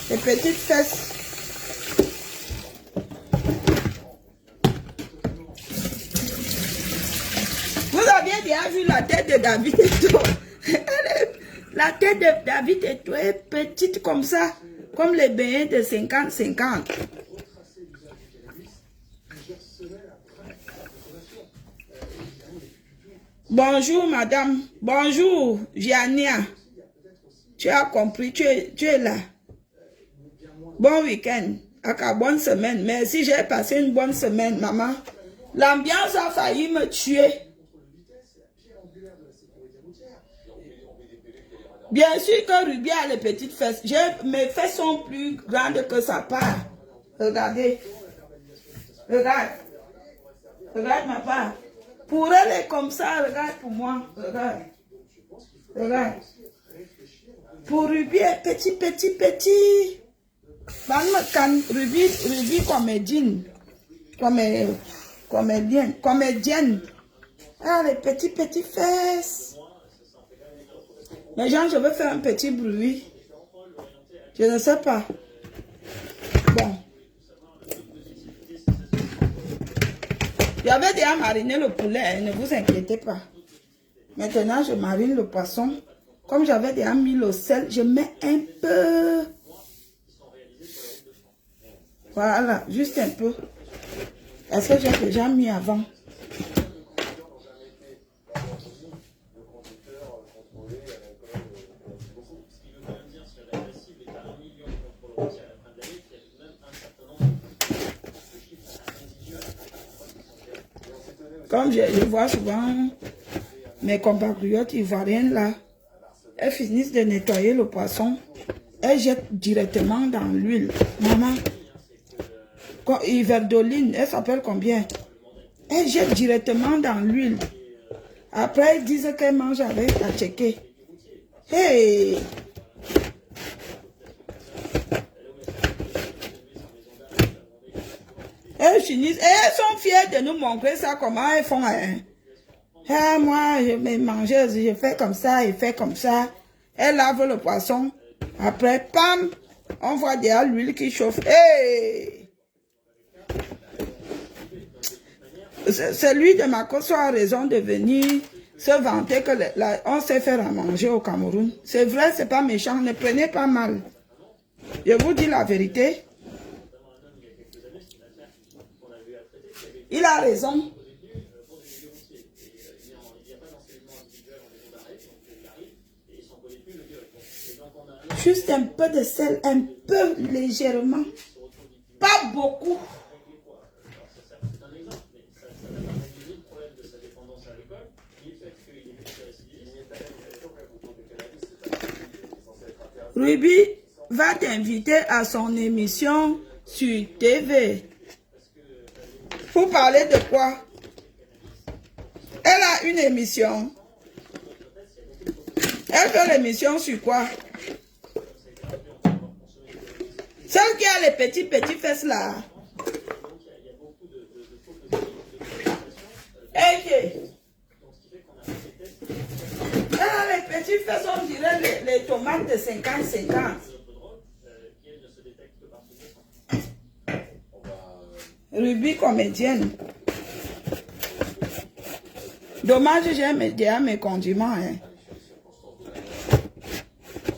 Les petites fesses. as vu la tête de David Eto'o? La tête de David Eto'o est petite comme ça, comme les beignets de 50-50. Bonjour, madame. Bonjour, Giania. Tu as compris, tu es là. Bon week-end. Bonne semaine. Merci, j'ai passé une bonne semaine, maman. L'ambiance a failli me tuer. Bien sûr que Ruby a les petites fesses. Mes fesses sont plus grandes que sa part. Regardez. Regarde. Regarde ma part. Pour elle est comme ça, regarde pour moi. Regarde. Regarde. Pour Ruby est petit. Ruby comédienne. Comédienne. Ah, les petites fesses. Mais genre, je veux faire un petit bruit. Je ne sais pas. Bon. J'avais déjà mariné le poulet, ne vous inquiétez pas. Maintenant, je marine le poisson. Comme j'avais déjà mis le sel, je mets un peu. Voilà, juste un peu. Est-ce que j'ai déjà mis avant? Comme je vois souvent mes compatriotes ivoiriennes là, elles finissent de nettoyer le poisson, elles jettent directement dans l'huile. Maman, Iverdoline, elle s'appelle combien? Elles jettent directement dans l'huile. Après, elles disent qu'elles mangent avec à checker. Hey! Elles finissent, et elles sont fières de nous montrer ça, comment elles font. Hein? Ah, moi, je me mangeuse, je fais comme ça, et fais comme ça. Elle lave le poisson. Après, pam, on voit derrière l'huile qui chauffe. Hey! Celui de ma coso a raison de venir se vanter que on sait faire à manger au Cameroun. C'est vrai, c'est pas méchant, ne prenez pas mal. Je vous dis la vérité. Il a raison. Juste un peu de sel, un peu légèrement. Pas beaucoup. Ruby va t'inviter à son émission sur TV. Pour parler de quoi? Elle a une émission. Elle fait l'émission sur quoi? Celle qui a les petits fesses là. Elle a les petits fesses, on dirait les tomates de 50-50. Ruby comédienne. Dommage, j'ai déjà mes condiments. Hein.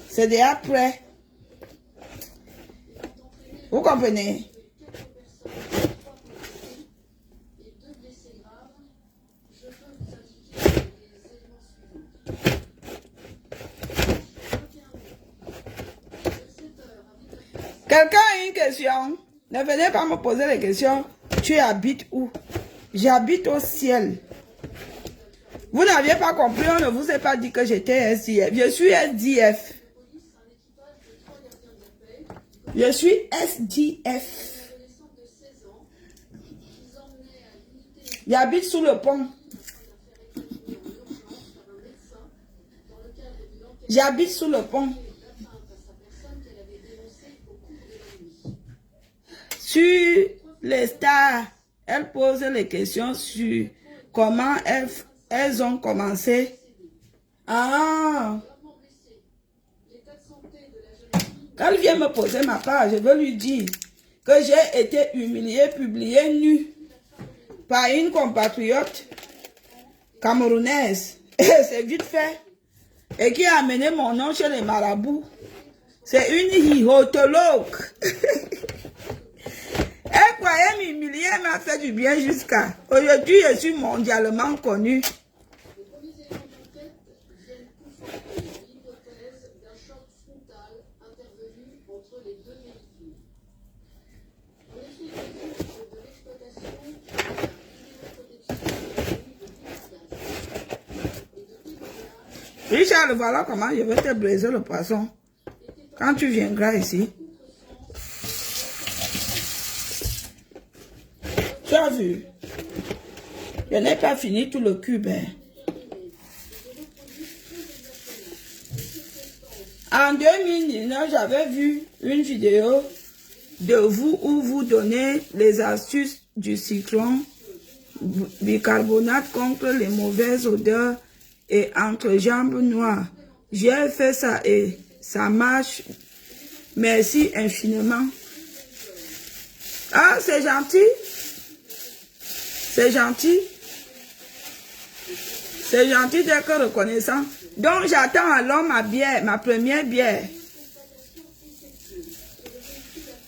C'est déjà prêt. Vous comprenez? Quelqu'un a une question? Ne venez pas me poser les questions. Tu habites où? J'habite au ciel. Vous n'aviez pas compris, on ne vous a pas dit que j'étais SDF. Je suis SDF. Je suis SDF. J'habite sous le pont. J'habite sous le pont. Sur les stars, elles posent les questions sur comment elles ont commencé. Ah! Quand elle vient me poser ma part, je veux lui dire que j'ai été humiliée, publiée nue par une compatriote camerounaise. C'est vite fait. Et qui a amené mon nom chez les marabouts. C'est une hihotologue. Elle croyait m'humilier, elle m'a fait du bien jusqu'à... Aujourd'hui, je suis mondialement connue. Richard, voilà comment je vais te briser le poisson. Quand tu viendras ici. Tu as vu? Je n'ai pas fini tout le cube. Hein. En 2019, j'avais vu une vidéo de vous où vous donnez les astuces du cyclone bicarbonate contre les mauvaises odeurs et entre jambes noires. J'ai fait ça et ça marche. Merci infiniment. Ah, c'est gentil. C'est gentil. C'est gentil d'être reconnaissant. Donc, j'attends alors ma bière, ma première bière.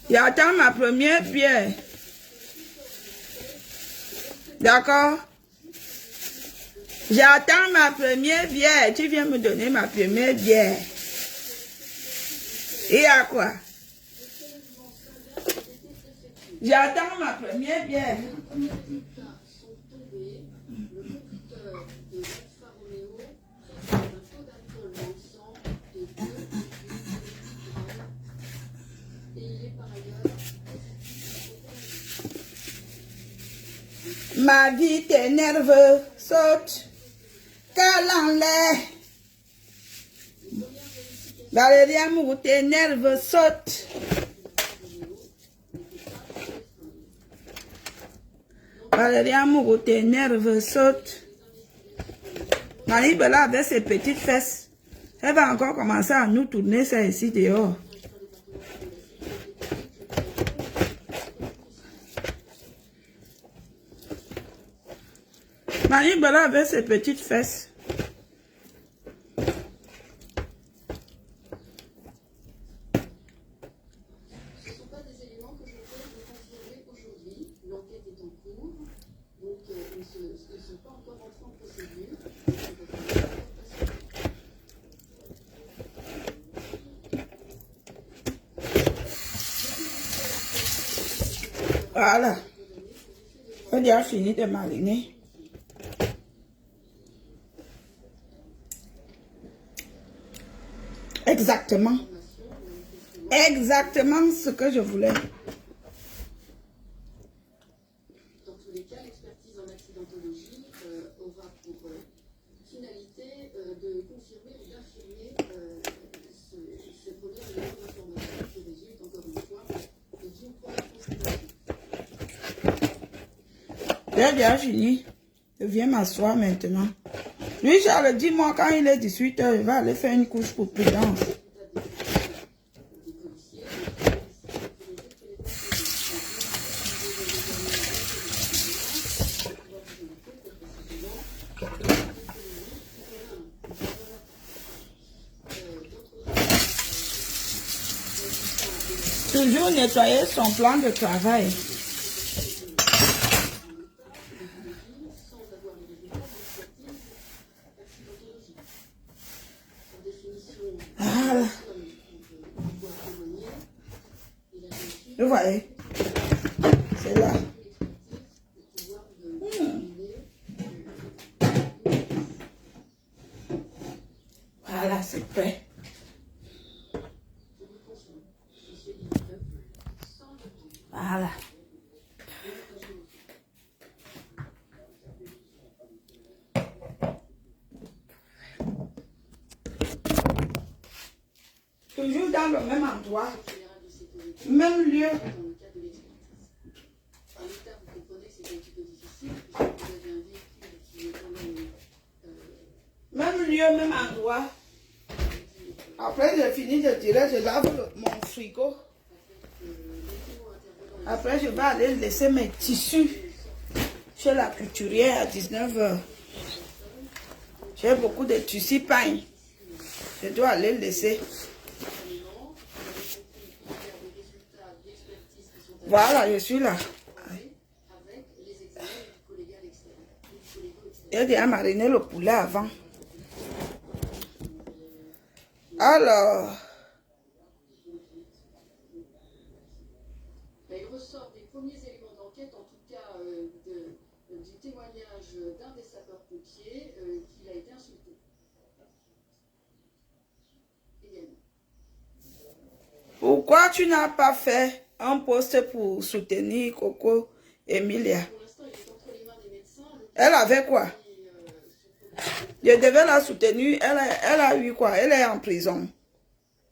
J'attends ma première bière. D'accord? J'attends ma première bière. Tu viens me donner ma première bière. Et à quoi? J'attends ma première bière. Ma vie t'énerve, saute, cale en l'air. Valérie Amour t'énerve, saute. Valérie Amour t'énerve, saute. Marie Bella avec ses petites fesses. Elle va encore commencer à nous tourner ça ici dehors. Marie Bella avec ses petites fesses. Ce ne sont pas des éléments que je peux vous confirmer aujourd'hui. L'enquête est en cours, donc ils ne sont pas encore entrés en procédure. Voilà. On a fini de mariner. Exactement. Exactement ce que je voulais. Dans tous les cas, l'expertise en accidentologie aura pour finalité de confirmer ou d'infirmer ces premières éléments d'information qui résultent encore une fois d'une première constatation. J'ai déjà fini. Je viens m'asseoir maintenant. Lui, Charles, dis-moi quand il est 18h, il va aller faire une couche pour prudence. Toujours nettoyer son plan de travail. Voilà. Vous voyez? C'est là. Voilà, c'est prêt. Voilà. Toujours dans le même endroit, même lieu. Même lieu, même endroit. Après, j'ai fini, je dirais, je lave mon frigo. Après, je vais aller laisser mes tissus chez la couturière à 19h. J'ai beaucoup de tissus pain. Je dois aller le laisser. Voilà, je suis là. J'ai déjà mariné le poulet avant. Alors, Il ressort des premiers éléments d'enquête, en tout cas du témoignage d'un des sapeurs-pompiers, qu'il a été insulté. Également. pourquoi tu n'as pas fait un post pour soutenir Coco Emilia? Pour l'instant, il est entre les mains des médecins. Elle avait quoi? Je devais la soutenir. Elle a eu quoi? Elle est en prison.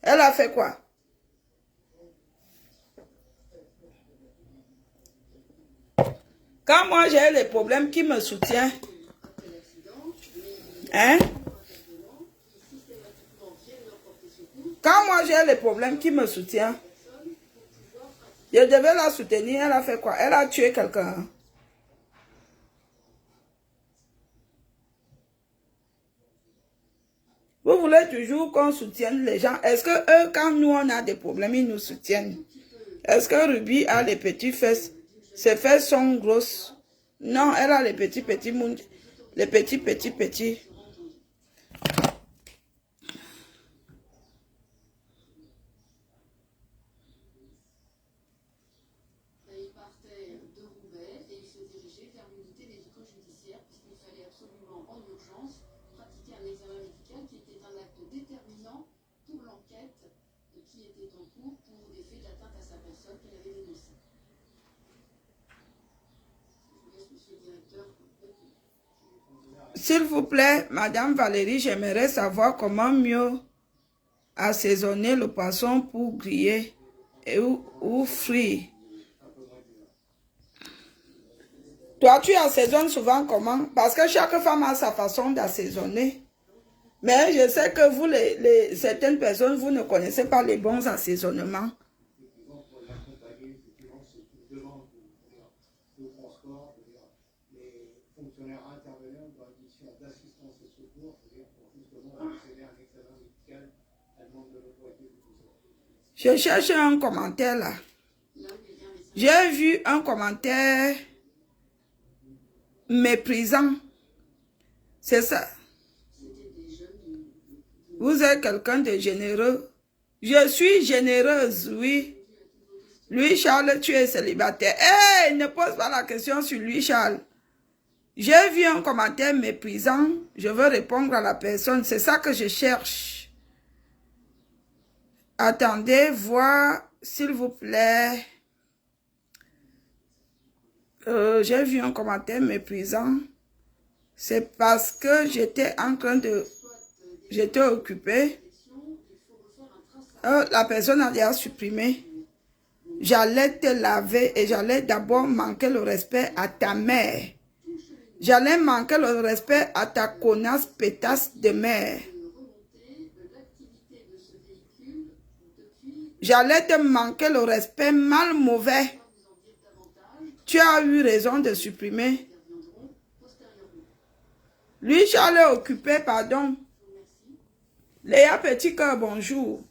Elle a fait quoi? Quand moi j'ai les problèmes, qui me soutient? Hein? Quand moi j'ai les problèmes, qui me soutient? Je devais la soutenir. Elle a fait quoi? Elle a tué quelqu'un. Vous voulez toujours qu'on soutienne les gens. Est-ce que eux, quand nous on a des problèmes, ils nous soutiennent? Est-ce que Ruby a les petits fesses? Ses fesses sont grosses. Non, elle a les petits mouns. Les petits. Il partait de Roubaix et il se dirigeait vers l'unité médico-judiciaire puisqu'il fallait absolument en urgence pratiquer un examen médical qui était un acte déterminant pour l'enquête qui était en cours pour des faits d'atteinte à sa personne qu'il avait dénoncés. Je vous laisse, monsieur le directeur. S'il vous plaît, Madame Valérie, j'aimerais savoir comment mieux assaisonner le poisson pour griller ou frire. Toi, tu assaisonnes souvent comment? Parce que chaque femme a sa façon d'assaisonner. Mais je sais que vous, certaines personnes, vous ne connaissez pas les bons assaisonnements. Je cherche un commentaire là. J'ai vu un commentaire méprisant. C'est ça. Vous êtes quelqu'un de généreux. Je suis généreuse, oui. Louis Charles, tu es célibataire. Hey, ne pose pas la question sur Louis Charles. J'ai vu un commentaire méprisant. Je veux répondre à la personne. C'est ça que je cherche. Attendez, voir, s'il vous plaît. J'ai vu un commentaire méprisant. C'est parce que j'étais en train de... J'étais occupée. La personne a déjà supprimé. J'allais te laver et j'allais d'abord manquer le respect à ta mère. J'allais manquer le respect à ta connasse pétasse de mère. J'allais te manquer le respect mal mauvais. Tu as eu raison de supprimer. Lui, Charles est occupé, pardon. Léa Petit Cœur, bonjour.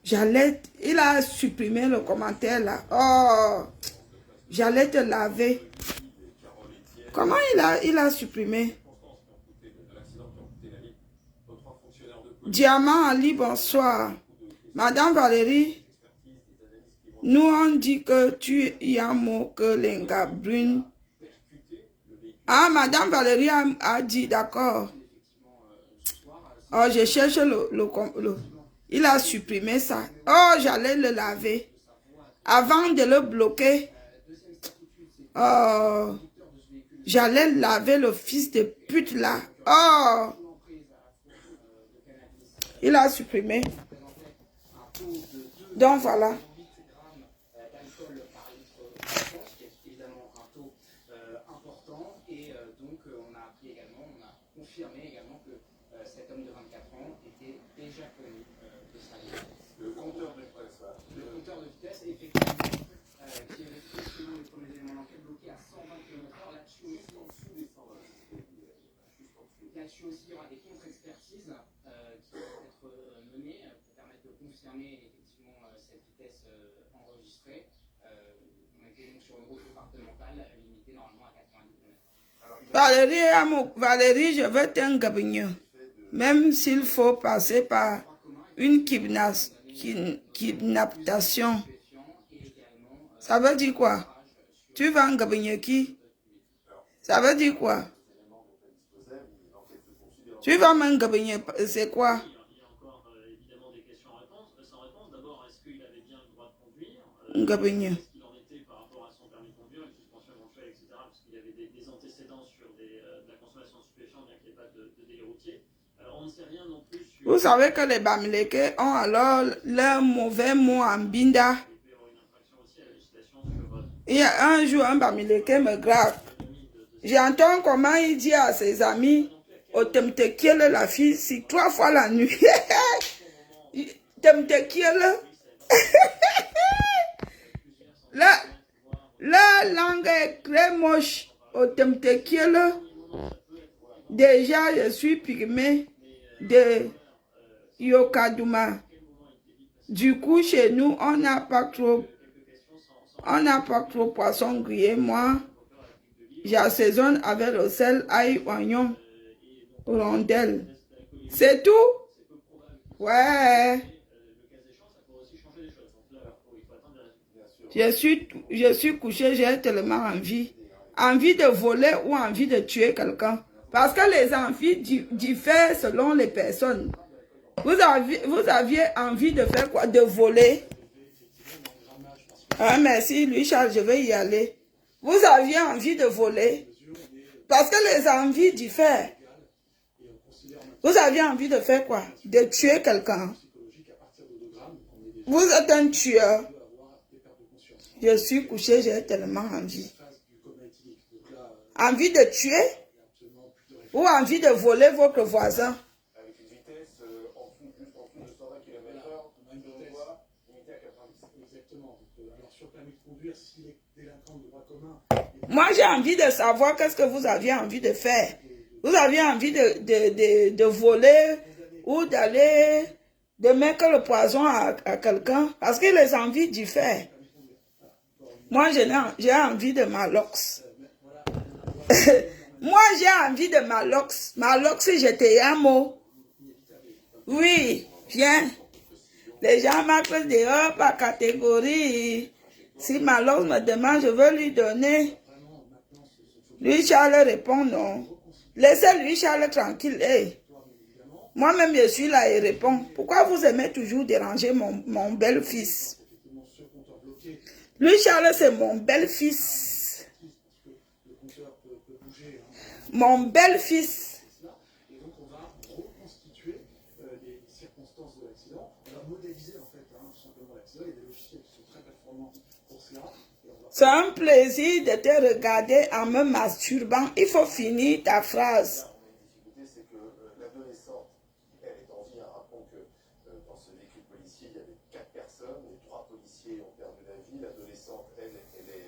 Il a supprimé le commentaire là. Oh, j'allais te laver. Comment il a supprimé? Diamant Ali, bonsoir. Madame Valérie, nous on dit que tu y as mot que l'enga brune. Ah, Madame Valérie a dit, d'accord. Oh, je cherche le... Il a supprimé ça. Oh, j'allais le laver. Avant de le bloquer. Oh, j'allais laver le fils de pute là. Oh, il a supprimé. Donc voilà. confirmé effectivement cette vitesse enregistrée. On était donc sur une route départementale limitée normalement à 90 km. Valérie, je veux t'en gagner. Même s'il faut passer par une kidnappation. Ça veut dire quoi? Tu vas en gagner qui? Ça veut dire quoi? Tu vas m'en gagner, c'est quoi? Il y a encore évidemment des questions-réponses. Sans réponse, d'abord, est-ce qu'il avait bien le droit de conduire? Gabignon. Est-ce qu'il en était par rapport à son permis de conduire, une suspension éventuelle, etc. Parce qu'il y avait des antécédents sur de la consommation de stupéfiants, bien qu'il n'y ait pas de délit routier. On ne sait rien non plus sur... Vous savez que les Bamileke ont alors leur mauvais mot en binda. Il peut y avoir une infraction aussi à la législation sur... Il y a un jour, un Bamileke me grave. J'entends comment il dit à ses amis, au Temtekiel, la fille, si 3 fois la nuit. Temtekiel. La langue est très moche. Au Temtekiel. Déjà, je suis pygmée de Yokaduma. Du coup, chez nous, on n'a pas trop poisson grillé. Moi, j'assaisonne avec le sel, ail, oignon, rondelle. C'est tout? Ouais. Je suis couchée, j'ai tellement envie. Envie de voler ou envie de tuer quelqu'un. Parce que les envies diffèrent selon les personnes. Vous aviez envie de faire quoi? De voler? Ah, merci, Louis Charles, je vais y aller. Vous aviez envie de voler? Parce que les envies diffèrent. Vous aviez envie de faire quoi? De tuer quelqu'un. Vous êtes un tueur. Je suis couché, j'ai tellement envie. Envie de tuer? Ou envie de voler votre voisin? Avec une vitesse en dessous de 120 km/h, on a une vitesse limitée à 90. Exactement. Alors sur permis de conduire, si les délinquants de droit commun... Moi, j'ai envie de savoir qu'est-ce que vous aviez envie de faire. Vous aviez envie de voler ou d'aller, de mettre le poison à quelqu'un. Parce que les envies diffèrent. Moi, j'ai envie de Malox. Moi, j'ai envie de Malox. Malox, j'étais un mot. Oui, viens. Les gens m'appellent dehors par catégorie. Si Malox me demande, je veux lui donner. Louis Charles répond non. Laissez Louis Charles tranquille. Hey. Moi-même, je suis là et réponds. Pourquoi vous aimez toujours déranger mon bel-fils? Louis Charles, c'est mon bel-fils. Mon bel-fils. Et donc on va reconstituer les circonstances de l'accident. On va modéliser en fait tout simplement l'accident. Il y a des logiciels qui sont très performants pour cela. C'est un plaisir de te regarder en me masturbant. Il faut finir ta phrase. La difficulté, c'est que l'adolescente, elle est en vie. Rappelons que dans ce véhicule policier, il y avait 4 personnes. Les 3 policiers ont perdu la vie. L'adolescente, elle est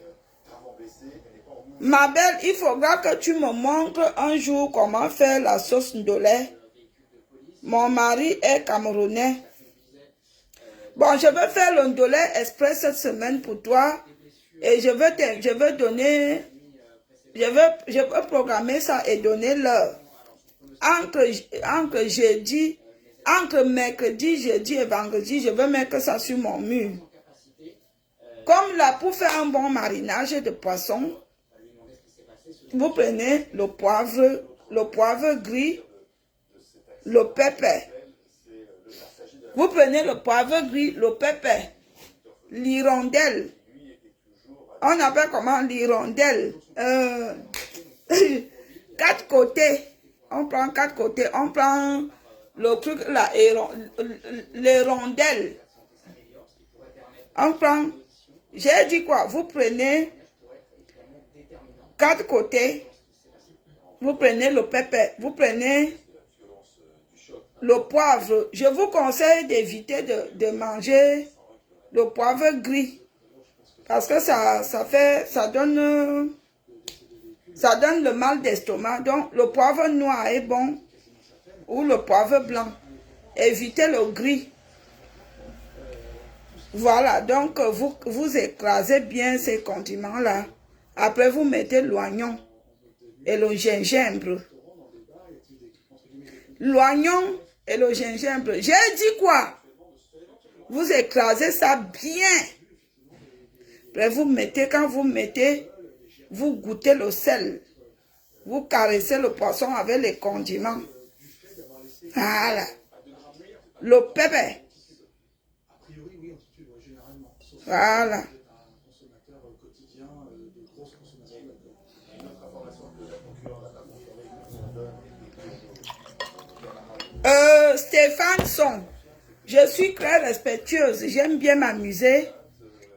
gravement blessée. Elle n'est pas en mouvement. Ma belle, il faudra que tu me montres un jour comment faire la sauce ndolé. Mon mari est camerounais. Bon, je vais faire le ndolé express cette semaine pour toi. Et je veux programmer ça et donner l'heure. Entre mercredi, jeudi et vendredi, je veux mettre ça sur mon mur. Comme là, pour faire un bon marinage de poisson, vous prenez le poivre gris, le pépé. Vous prenez le poivre gris, le pépé, l'hirondelle. On appelle comment l'hirondelle? 4 côtés. On prend 4 côtés. On prend le truc là, les rondelles. On prend. J'ai dit quoi? Vous prenez 4 côtés. Vous prenez le pépé. Vous prenez le poivre. Je vous conseille d'éviter de manger le poivre gris. Parce que ça donne le mal d'estomac. Donc, le poivre noir est bon. Ou le poivre blanc. Évitez le gris. Voilà, donc vous écrasez bien ces condiments-là. Après, vous mettez l'oignon et le gingembre. L'oignon et le gingembre. J'ai dit quoi? Vous écrasez ça bien. Après, vous mettez, quand vous mettez, vous goûtez le sel. Vous caressez le poisson avec les condiments. Voilà. Le pépé. Voilà. Stéphane Son, je suis très respectueuse, j'aime bien m'amuser.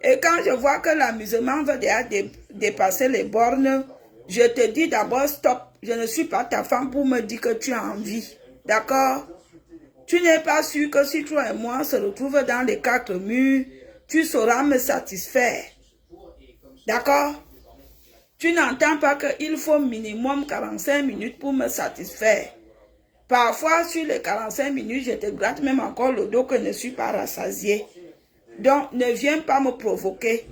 Et quand je vois que l'amusement va déjà dépasser les bornes, je te dis d'abord stop. Je ne suis pas ta femme pour me dire que tu as envie. D'accord? Tu n'es pas sûr que si toi et moi se retrouvent dans les 4 murs, tu sauras me satisfaire. D'accord? Tu n'entends pas qu'il faut minimum 45 minutes pour me satisfaire. Parfois, sur les 45 minutes, je te gratte même encore le dos que je ne suis pas rassasié. Donc, ne viens pas me provoquer.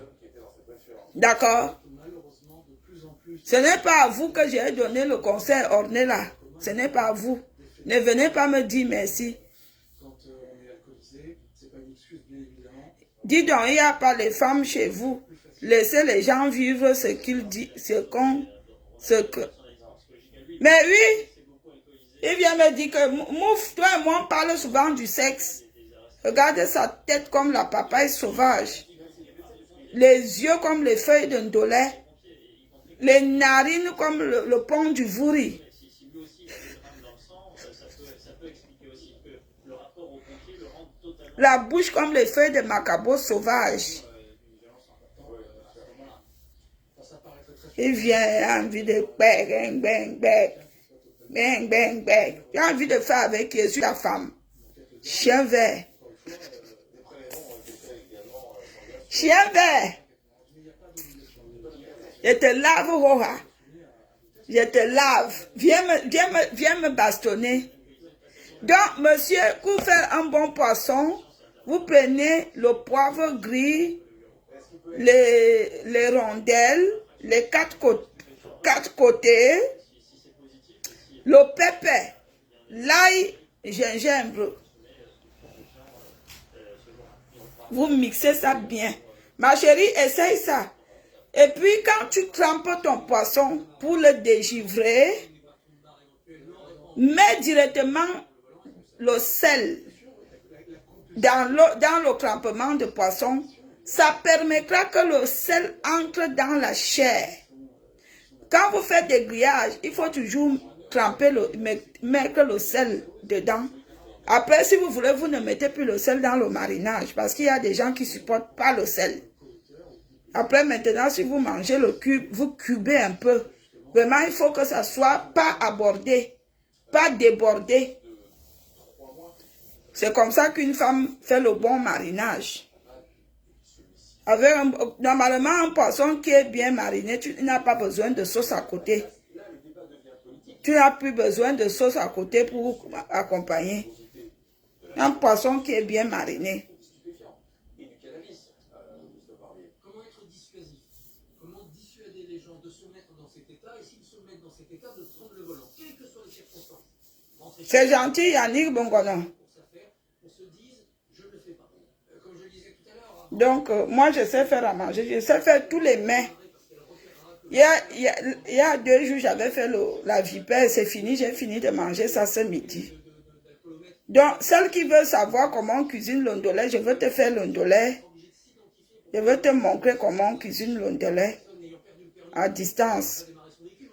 D'accord? Ce n'est pas à vous que j'ai donné le conseil orné là. Ce n'est pas à vous. Ne venez pas me dire merci. Dis donc, il n'y a pas les femmes chez vous. Laissez les gens vivre ce qu'ils disent, Mais oui, il vient me dire que, Mouf, toi et moi, on parle souvent du sexe. Regardez sa tête comme la papaye sauvage. Les yeux comme les feuilles d'un dolé. Les narines comme le pont du Vouri. La bouche comme les feuilles de macabo sauvage. Il vient, il a envie de bang, bang, bang, bang, bang, bang. Il a envie de faire avec Jésus la femme. Chien vert. Chien vert. Je te lave, Roha. Je te lave. Viens me bastonner. Donc, monsieur, pour faire un bon poisson, vous prenez le poivre gris, les rondelles, les quatre côtés, le pépé, l'ail, gingembre. Vous mixez ça bien. Ma chérie, essaye ça. Et puis, quand tu trempes ton poisson pour le dégivrer, mets directement le sel dans le trempement de poisson. Ça permettra que le sel entre dans la chair. Quand vous faites des grillages, il faut toujours tremper mettre le sel dedans. Après, si vous voulez, vous ne mettez plus le sel dans le marinage parce qu'il y a des gens qui ne supportent pas le sel. Après, maintenant, si vous mangez le cube, vous cubez un peu. Vraiment, il faut que ça soit pas abordé, pas débordé. C'est comme ça qu'une femme fait le bon marinage. Normalement, un poisson qui est bien mariné, tu n'as pas besoin de sauce à côté. Tu n'as plus besoin de sauce à côté pour accompagner. Un poisson qui est bien mariné. Comment être dissuasif? Comment dissuader les gens de se mettre dans cet état et s'ils se mettent dans cet état de prendre le volant, quelles que soient les circonstances? C'est gentil, Yannick Bongonon. Donc, moi, je sais faire à manger. Je sais faire tous les mets. Il y a 2 jours, j'avais fait la vipère. C'est fini, j'ai fini de manger ça ce midi. Donc, celle qui veut savoir comment on cuisine l'ondolé, je veux te faire l'ondolé. Je veux te montrer comment on cuisine l'ondolé à distance.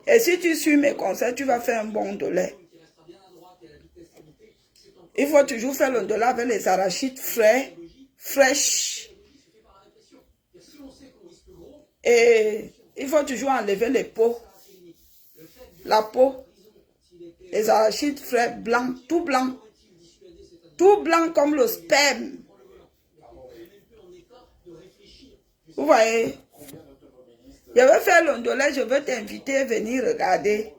Et si tu suis mes conseils, tu vas faire un bon ondolé. Il faut toujours faire l'ondolé avec les arachides fraîches. Et il faut toujours enlever les peaux. La peau. Les arachides frais blancs, tout blanc. Tout blanc comme le sperme. Vous voyez? Je vais faire l'ondolé, je veux t'inviter à venir regarder.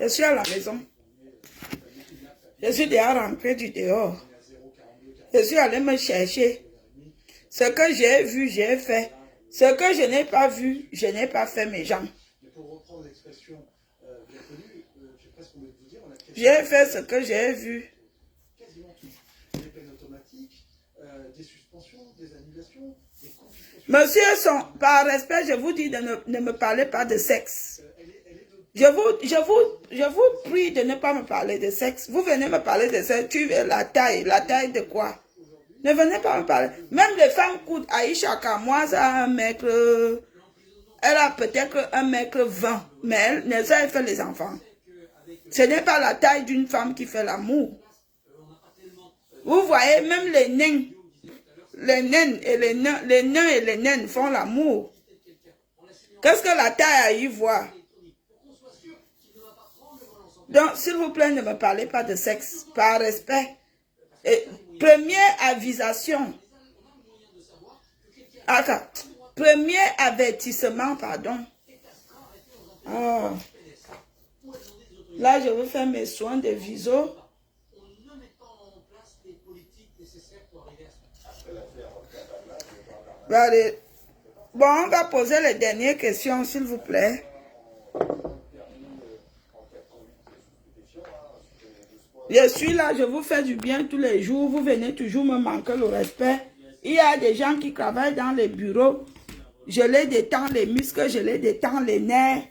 Je suis à la maison. Je suis déjà rentré du dehors. Je suis allé me chercher. Ce que j'ai vu, j'ai fait. Ce que je n'ai pas vu, je n'ai pas fait mes gens. J'ai fait ce que j'ai vu. Monsieur, par respect, je vous dis de ne me parler pas de sexe. Je vous prie de ne pas me parler de sexe. Vous venez me parler de sexe. Tu veux la taille de quoi? Ne venez pas me parler. Même les femmes courtes, Aïcha Kamoise a un mètre. Elle a peut-être 1,20 m, mais elle fait les enfants. Ce n'est pas la taille d'une femme qui fait l'amour. Vous voyez, même les nains et les nains et les naines font l'amour. Qu'est-ce que la taille à y voir? Donc, s'il vous plaît, ne me parlez pas de sexe, par respect. Et, première avisation. Premier avertissement, pardon. Oh. Là, je vais faire mes soins de viso. Allez. Bon, on va poser les dernières questions, s'il vous plaît. Je suis là, je vous fais du bien tous les jours. Vous venez toujours me manquer le respect. Il y a des gens qui travaillent dans les bureaux. Je les détends les muscles, je les détends les nerfs.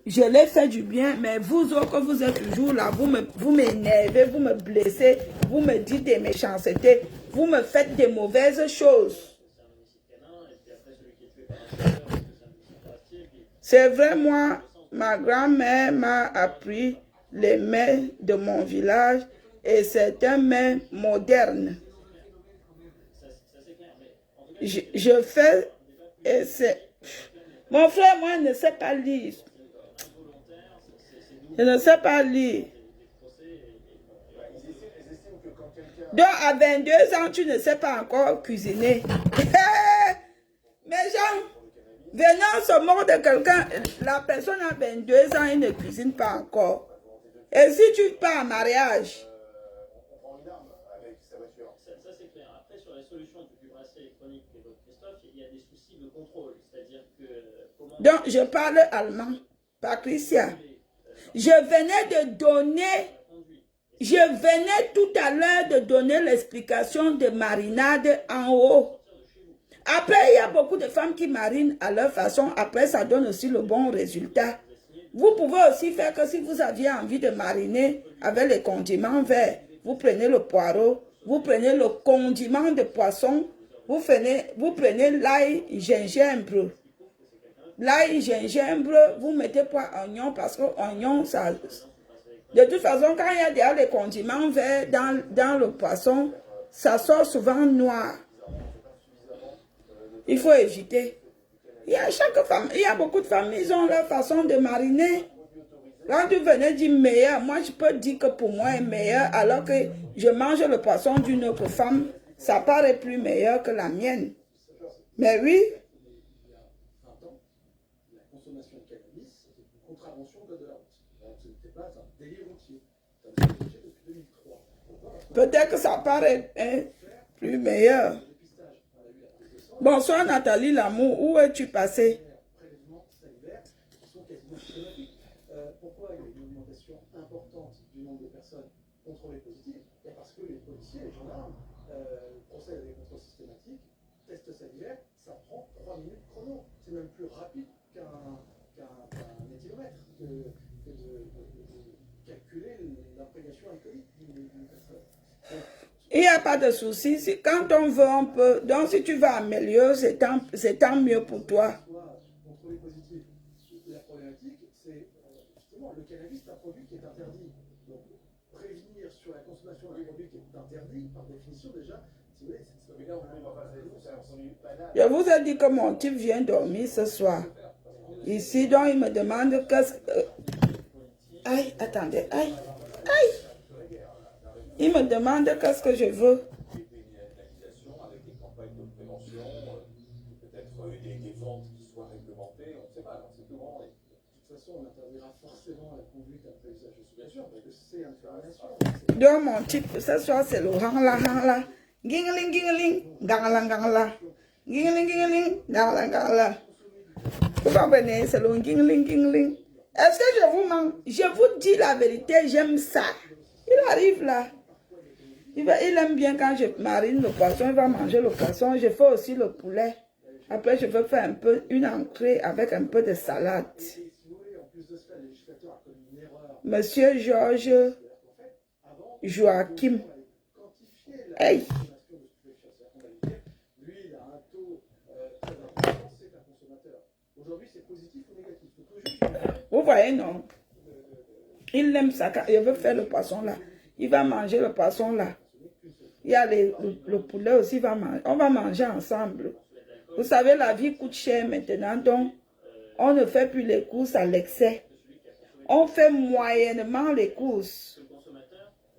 Je les fais du bien. Mais vous autres, vous êtes toujours là. Vous m'énervez, vous me blessez. Vous me dites des méchancetés. Vous me faites des mauvaises choses. C'est vrai, moi, ma grand-mère m'a appris les mets de mon village et c'est un mets moderne. Je fais et c'est... Mon frère, moi, ne sait pas lire. Je ne sais pas lire. Donc, à 22 ans, tu ne sais pas encore cuisiner. Mes gens, venant se moquer de quelqu'un, la personne a 22 ans et ne cuisine pas encore. Et si tu pars en mariage? On prend une arme avec sa voiture. Ça c'est clair. Après, sur la solution du bracelet électronique qu'évoque Christophe, il y a des soucis de contrôle. C'est-à-dire que... Donc, je parle allemand, Patricia. Je venais tout à l'heure de donner l'explication de marinade en haut. Après, il y a beaucoup de femmes qui marinent à leur façon. Après, ça donne aussi le bon résultat. Vous pouvez aussi faire que si vous aviez envie de mariner avec les condiments verts, vous prenez le poireau, vous prenez le condiment de poisson, vous prenez l'ail, gingembre. L'ail, gingembre, vous mettez pas oignon parce que oignon, ça... De toute façon, quand il y a déjà les condiments verts dans le poisson, ça sort souvent noir. Il faut éviter. Il y a beaucoup de familles, ils ont leur façon de mariner. Quand tu venais dire meilleur, moi je peux dire que pour moi est meilleur, alors que je mange le poisson d'une autre femme, ça paraît plus meilleur que la mienne. Mais oui. La consommation de cannabis, c'était une contravention de l'ordre. Donc ce n'était pas un délit routier. Ça a été depuis 2003. Peut-être que ça paraît plus meilleur. Bonsoir Nathalie Lamour, où es-tu passée? Pourquoi il y a une augmentation importante du nombre de personnes contrôlées positives? Parce que les policiers, les gendarmes procèdent à des contrôles systématiques, tests salivaires, ça prend 3 minutes chrono. C'est même plus rapide qu'un éthylomètre que de calculer l'imprégnation alcoolique d'une personne. Il n'y a pas de souci. Quand on veut, on peut. Donc, si tu vas améliorer, c'est tant mieux pour toi. Contrôler positif. La problématique, c'est justement le cannabis, c'est un produit qui est interdit. Donc, prévenir sur la consommation d'un produit qui est interdit, par définition, déjà, si vous voulez, je vous ai dit que mon type vient dormir ce soir. Ici, donc, il me demande qu'est-ce que... Aïe, attendez, aïe, aïe. Il me demande qu'est-ce que je veux. Avec des campagnes de prévention, peut-être des ventes qui soient réglementées, on ne sait pas, c'est tout grand. De toute façon, on interdira forcément la conduite après usage de stupéfiants, parce que c'est une information. Donc, mon type, ce soir, c'est le hang-la. Gingeling, gingeling, gangala. Gingeling, gingeling, gangala. Vous comprenez, c'est le gingeling. Est-ce que je vous mens? Je vous dis la vérité, j'aime ça. Il arrive là. Il aime bien quand je marine le poisson, il va manger le poisson. Je fais aussi le poulet. Après, je veux faire une entrée avec un peu de salade. Monsieur Georges Joachim. Hey! Vous voyez, non? Il aime ça. Il veut faire le poisson là. Il va manger le poisson là. Il y a le poulet aussi. On va manger ensemble. Vous savez, la vie coûte cher maintenant. Donc, on ne fait plus les courses à l'excès. On fait moyennement les courses.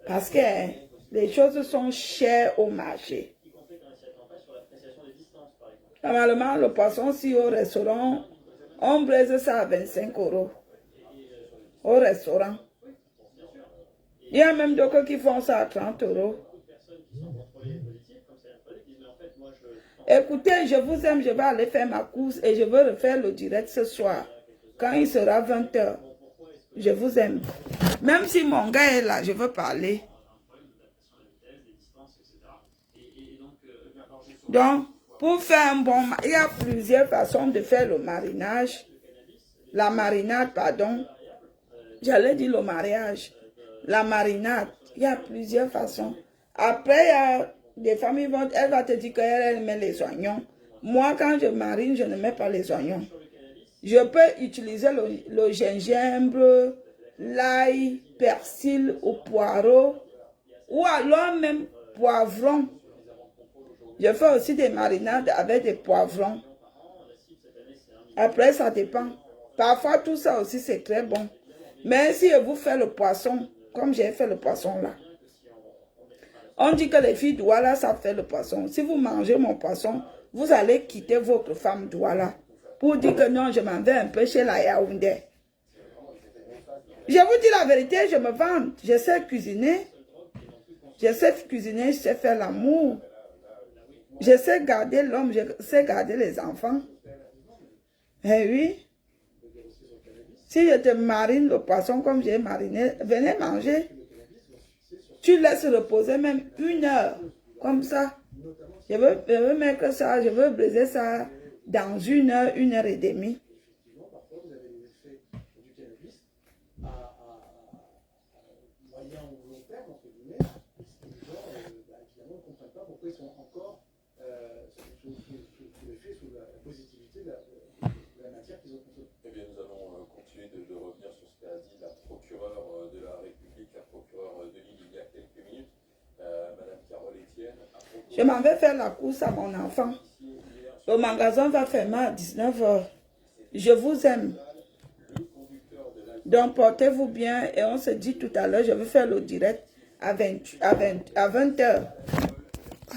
Parce que les choses sont chères au marché. Normalement, le poisson, si au restaurant, on braise ça à 25 €. Au restaurant. Il y a même d'autres qui font ça à 30 €. Écoutez, je vous aime, je vais aller faire ma course et je veux refaire le direct ce soir. Quand il sera 20 h. Je vous aime. Même si mon gars est là, je veux parler. Donc, pour faire un bon... Il y a plusieurs façons de faire le marinage. La marinade, pardon. J'allais dire le mariage. La marinade. Il y a plusieurs façons. Après, il y a des femmes, elle va te dire qu'elle met les oignons. Moi, quand je marine, je ne mets pas les oignons. Je peux utiliser le gingembre, l'ail, persil ou poireau. Ou alors même poivron. Je fais aussi des marinades avec des poivrons. Après, ça dépend. Parfois, tout ça aussi, c'est très bon. Mais si je vous fais le poisson, comme j'ai fait le poisson là, on dit que les filles Douala savent faire le poisson. Si vous mangez mon poisson, vous allez quitter votre femme Douala pour dire que non, je m'en vais un peu chez la Yaoundé. Je vous dis la vérité, je me vante. Je sais cuisiner. Je sais cuisiner, je sais faire l'amour. Je sais garder l'homme, je sais garder les enfants. Eh oui. Si je te marine le poisson comme j'ai mariné, venez manger. Tu laisses reposer même 1 heure. Comme ça. Je veux mettre ça, je veux briser ça dans 1 heure, 1 heure et demie. Parfois, vous avez des effets du cannabis à moyen ou long terme, entre guillemets. Les gens, évidemment, ne comprennent pas pourquoi ils sont encore sous l'effet, sous la positivité de la matière qu'ils ont consommée. Eh bien, nous allons continuer de revenir sur ce qu'a dit la procureure de la République, la procureure de Lille, il y a quelques minutes, Madame Carole Etienne. Je m'en vais faire la course à mon enfant. Le magasin va fermer à 19 h. Je vous aime. Donc, portez-vous bien et on se dit tout à l'heure, je vais faire le direct à 20 h.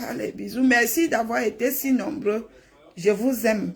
Allez, bisous. Merci d'avoir été si nombreux. Je vous aime.